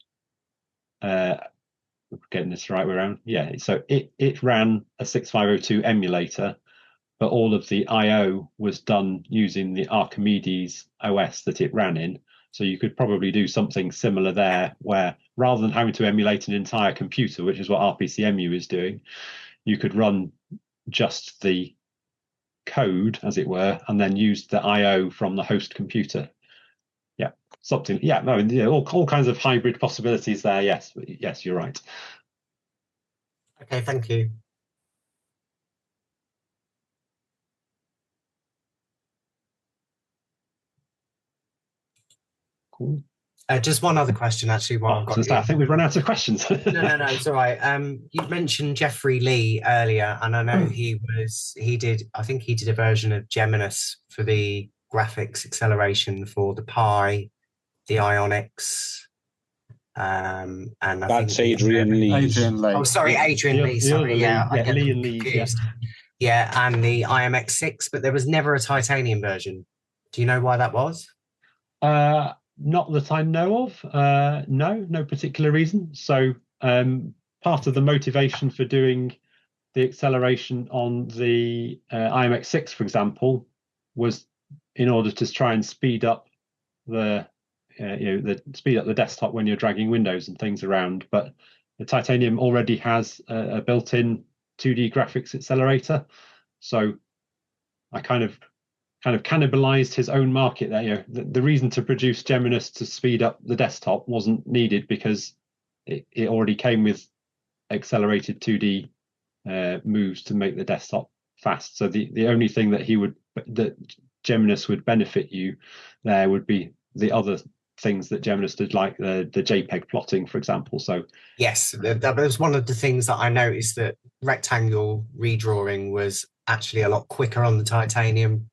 Getting this the right way around. Yeah, so it ran a 6502 emulator, but all of the I/O was done using the Archimedes OS that it ran in. So you could probably do something similar there, where rather than having to emulate an entire computer, which is what RPCMU is doing, you could run just the code, as it were, and then use the I/O from the host computer. Yeah, something. Yeah, no, all kinds of hybrid possibilities there. Yes, you're right. Okay, thank you. Cool. Just one other question, actually, while I've got you. I think we've run out of questions. No, it's all right. You mentioned Jeffrey Lee earlier, and I know he did a version of Geminus for the graphics acceleration for the Pi, the Ionics, and that's Adrian Lee. Oh, sorry, Adrian Lee. Sorry, I get Lee them and confused. Yeah, and the IMX6, but there was never a titanium version. Do you know why that was? Not that I know of. No particular reason. So part of the motivation for doing the acceleration on the IMX6, for example, was in order to try and speed up the desktop when you're dragging windows and things around. But the titanium already has a built-in 2D graphics accelerator, so I kind of cannibalized his own market there. The reason to produce Geminus to speed up the desktop wasn't needed, because it already came with accelerated 2D moves to make the desktop fast. So the only thing that Geminus would benefit you there would be the other things that Geminus did, like the JPEG plotting, for example. So yes, that was one of the things that I noticed, that rectangle redrawing was actually a lot quicker on the titanium.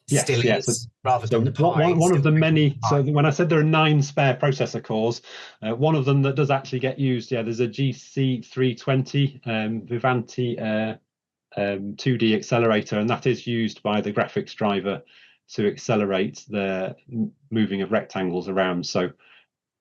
Yes. Rather than the Pi. One of the many. So when I said there are 9 spare processor cores, one of them that does actually get used. Yeah, there's a GC320 Vivanti 2D accelerator, and that is used by the graphics driver to accelerate the moving of rectangles around. So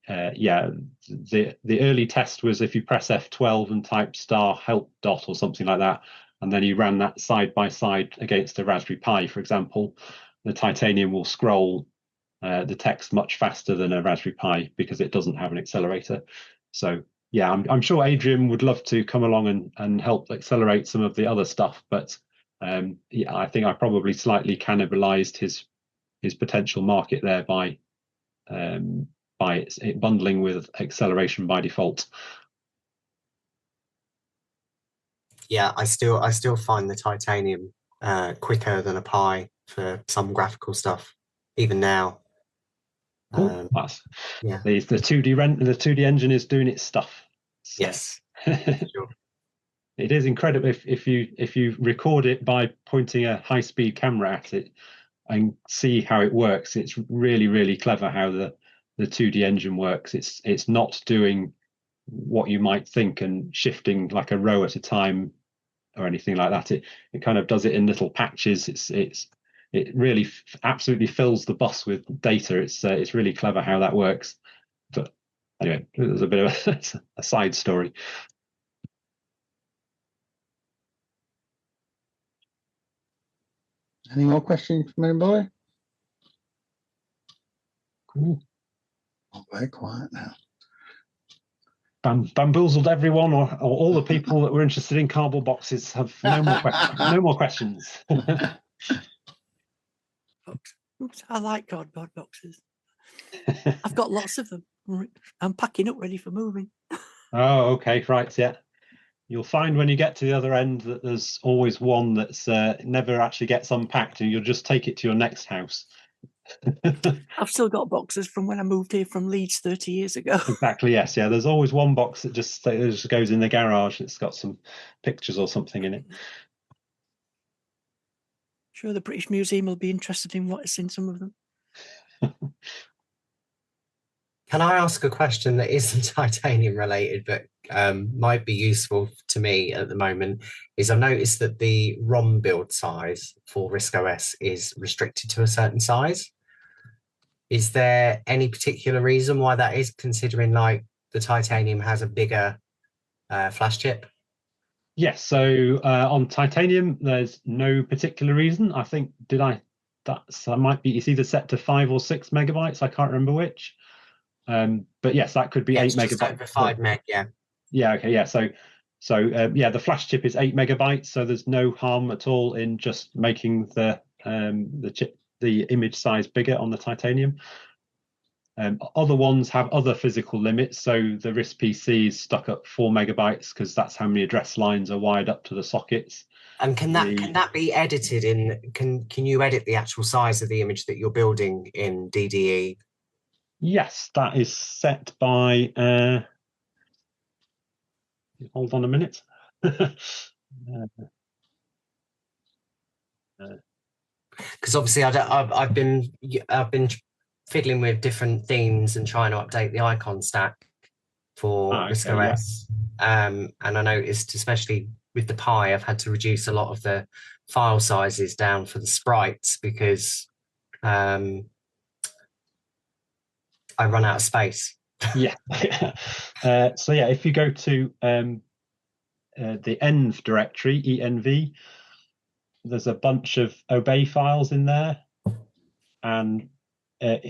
yeah, the early test was if you press F12 and type star help dot or something like that, and then you ran that side by side against a Raspberry Pi, for example, the Titanium will scroll the text much faster than a Raspberry Pi because it doesn't have an accelerator. So yeah, I'm sure Adrian would love to come along and help accelerate some of the other stuff, but yeah, I think I probably slightly cannibalized his potential market there by it bundling with acceleration by default. Yeah, I still find the Titanium quicker than a Pi for some graphical stuff, even now. Cool. Yeah. The 2D engine is doing its stuff. So. Yes. Sure. It is incredible if you record it by pointing a high-speed camera at it and see how it works. It's really, really clever how the 2D engine works. It's not doing what you might think and shifting like a row at a time or anything like that. It kind of does it in little patches. It really absolutely fills the bus with data. It's really clever how that works. But anyway, there's a bit of a side story. Any more questions from anybody? Cool. Oh, very quiet now. Bamboozled everyone, or all the people that were interested in cardboard boxes have no more questions. No more questions. Oops, I like cardboard boxes. I've got lots of them. I'm packing up ready for moving. Oh, okay, right, yeah. You'll find when you get to the other end that there's always one that's never actually gets unpacked, and you'll just take it to your next house. I've still got boxes from when I moved here from Leeds 30 years ago. Exactly, yes, yeah. There's always one box that just goes in the garage. It's got some pictures or something in it. Sure, the British Museum will be interested in what is in some of them. Can I ask a question that isn't titanium related, but might be useful to me at the moment? Is I've noticed that the ROM build size for RISC OS is restricted to a certain size. Is there any particular reason why that is, considering like the titanium has a bigger flash chip? Yes, so on titanium, there's no particular reason. I think that might be, it's either set to 5 or 6 megabytes. I can't remember which. But yes, that could be 8 megabytes. Just over 5 meg, yeah. Yeah, okay, yeah. So yeah, the flash chip is 8 megabytes, so there's no harm at all in just making the image size bigger on the titanium. Other ones have other physical limits, so the RISC PC is stuck at 4 megabytes because that's how many address lines are wired up to the sockets. And can that be edited in? Can you edit the actual size of the image that you're building in DDE? Yes, that is set by. Hold on a minute. Because obviously I've been fiddling with different themes and trying to update the icon stack for RISC OS. Yeah. And I noticed, especially with the Pi, I've had to reduce a lot of the file sizes down for the sprites because I run out of space. Yeah. So yeah, if you go to the env directory, env, there's a bunch of obey files in there, and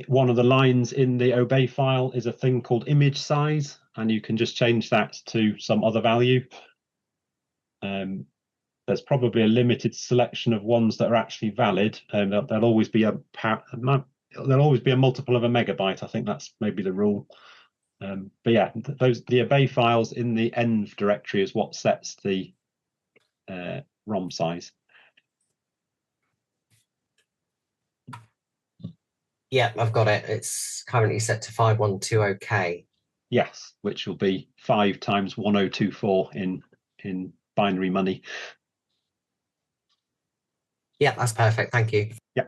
one of the lines in the obey file is a thing called image size, and you can just change that to some other value. There's probably a limited selection of ones that are actually valid, and there'll always be a multiple of a megabyte. I think that's maybe the rule. But yeah, the obey files in the env directory is what sets the ROM size. Yeah, I've got it. It's currently set to 5120K. Yes, which will be 5 times 1024 in binary money. Yeah, that's perfect. Thank you. Yeah.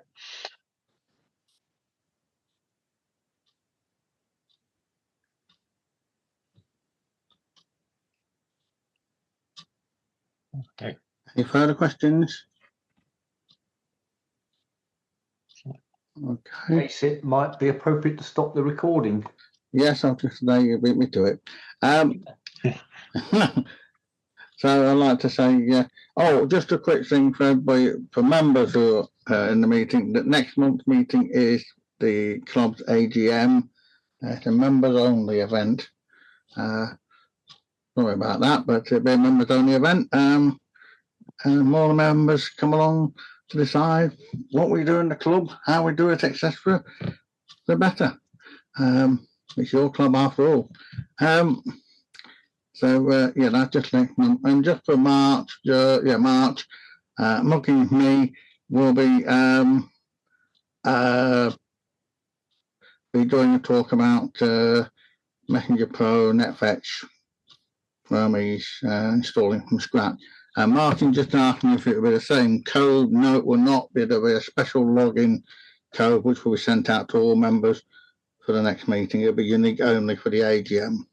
Okay. Any further questions? Okay. Case it might be appropriate to stop the recording. Yes, I'll just say you beat me to it. So I'd like to say, just a quick thing for everybody, for members who are in the meeting, that next month's meeting is the club's AGM. It's a members only event. Sorry about that, but it'll be a members only event. And more members come along to decide what we do in the club, how we do it, etc. The better. It's your club after all. That's just next month. And just for March, March, Mugging with Me will be doing a talk about Messenger Pro, NetFetch, Hermes, installing from scratch. Martin just asked me if it will be the same code. No, it will not be. There'll be a special login code which will be sent out to all members for the next meeting. It'll be unique only for the AGM.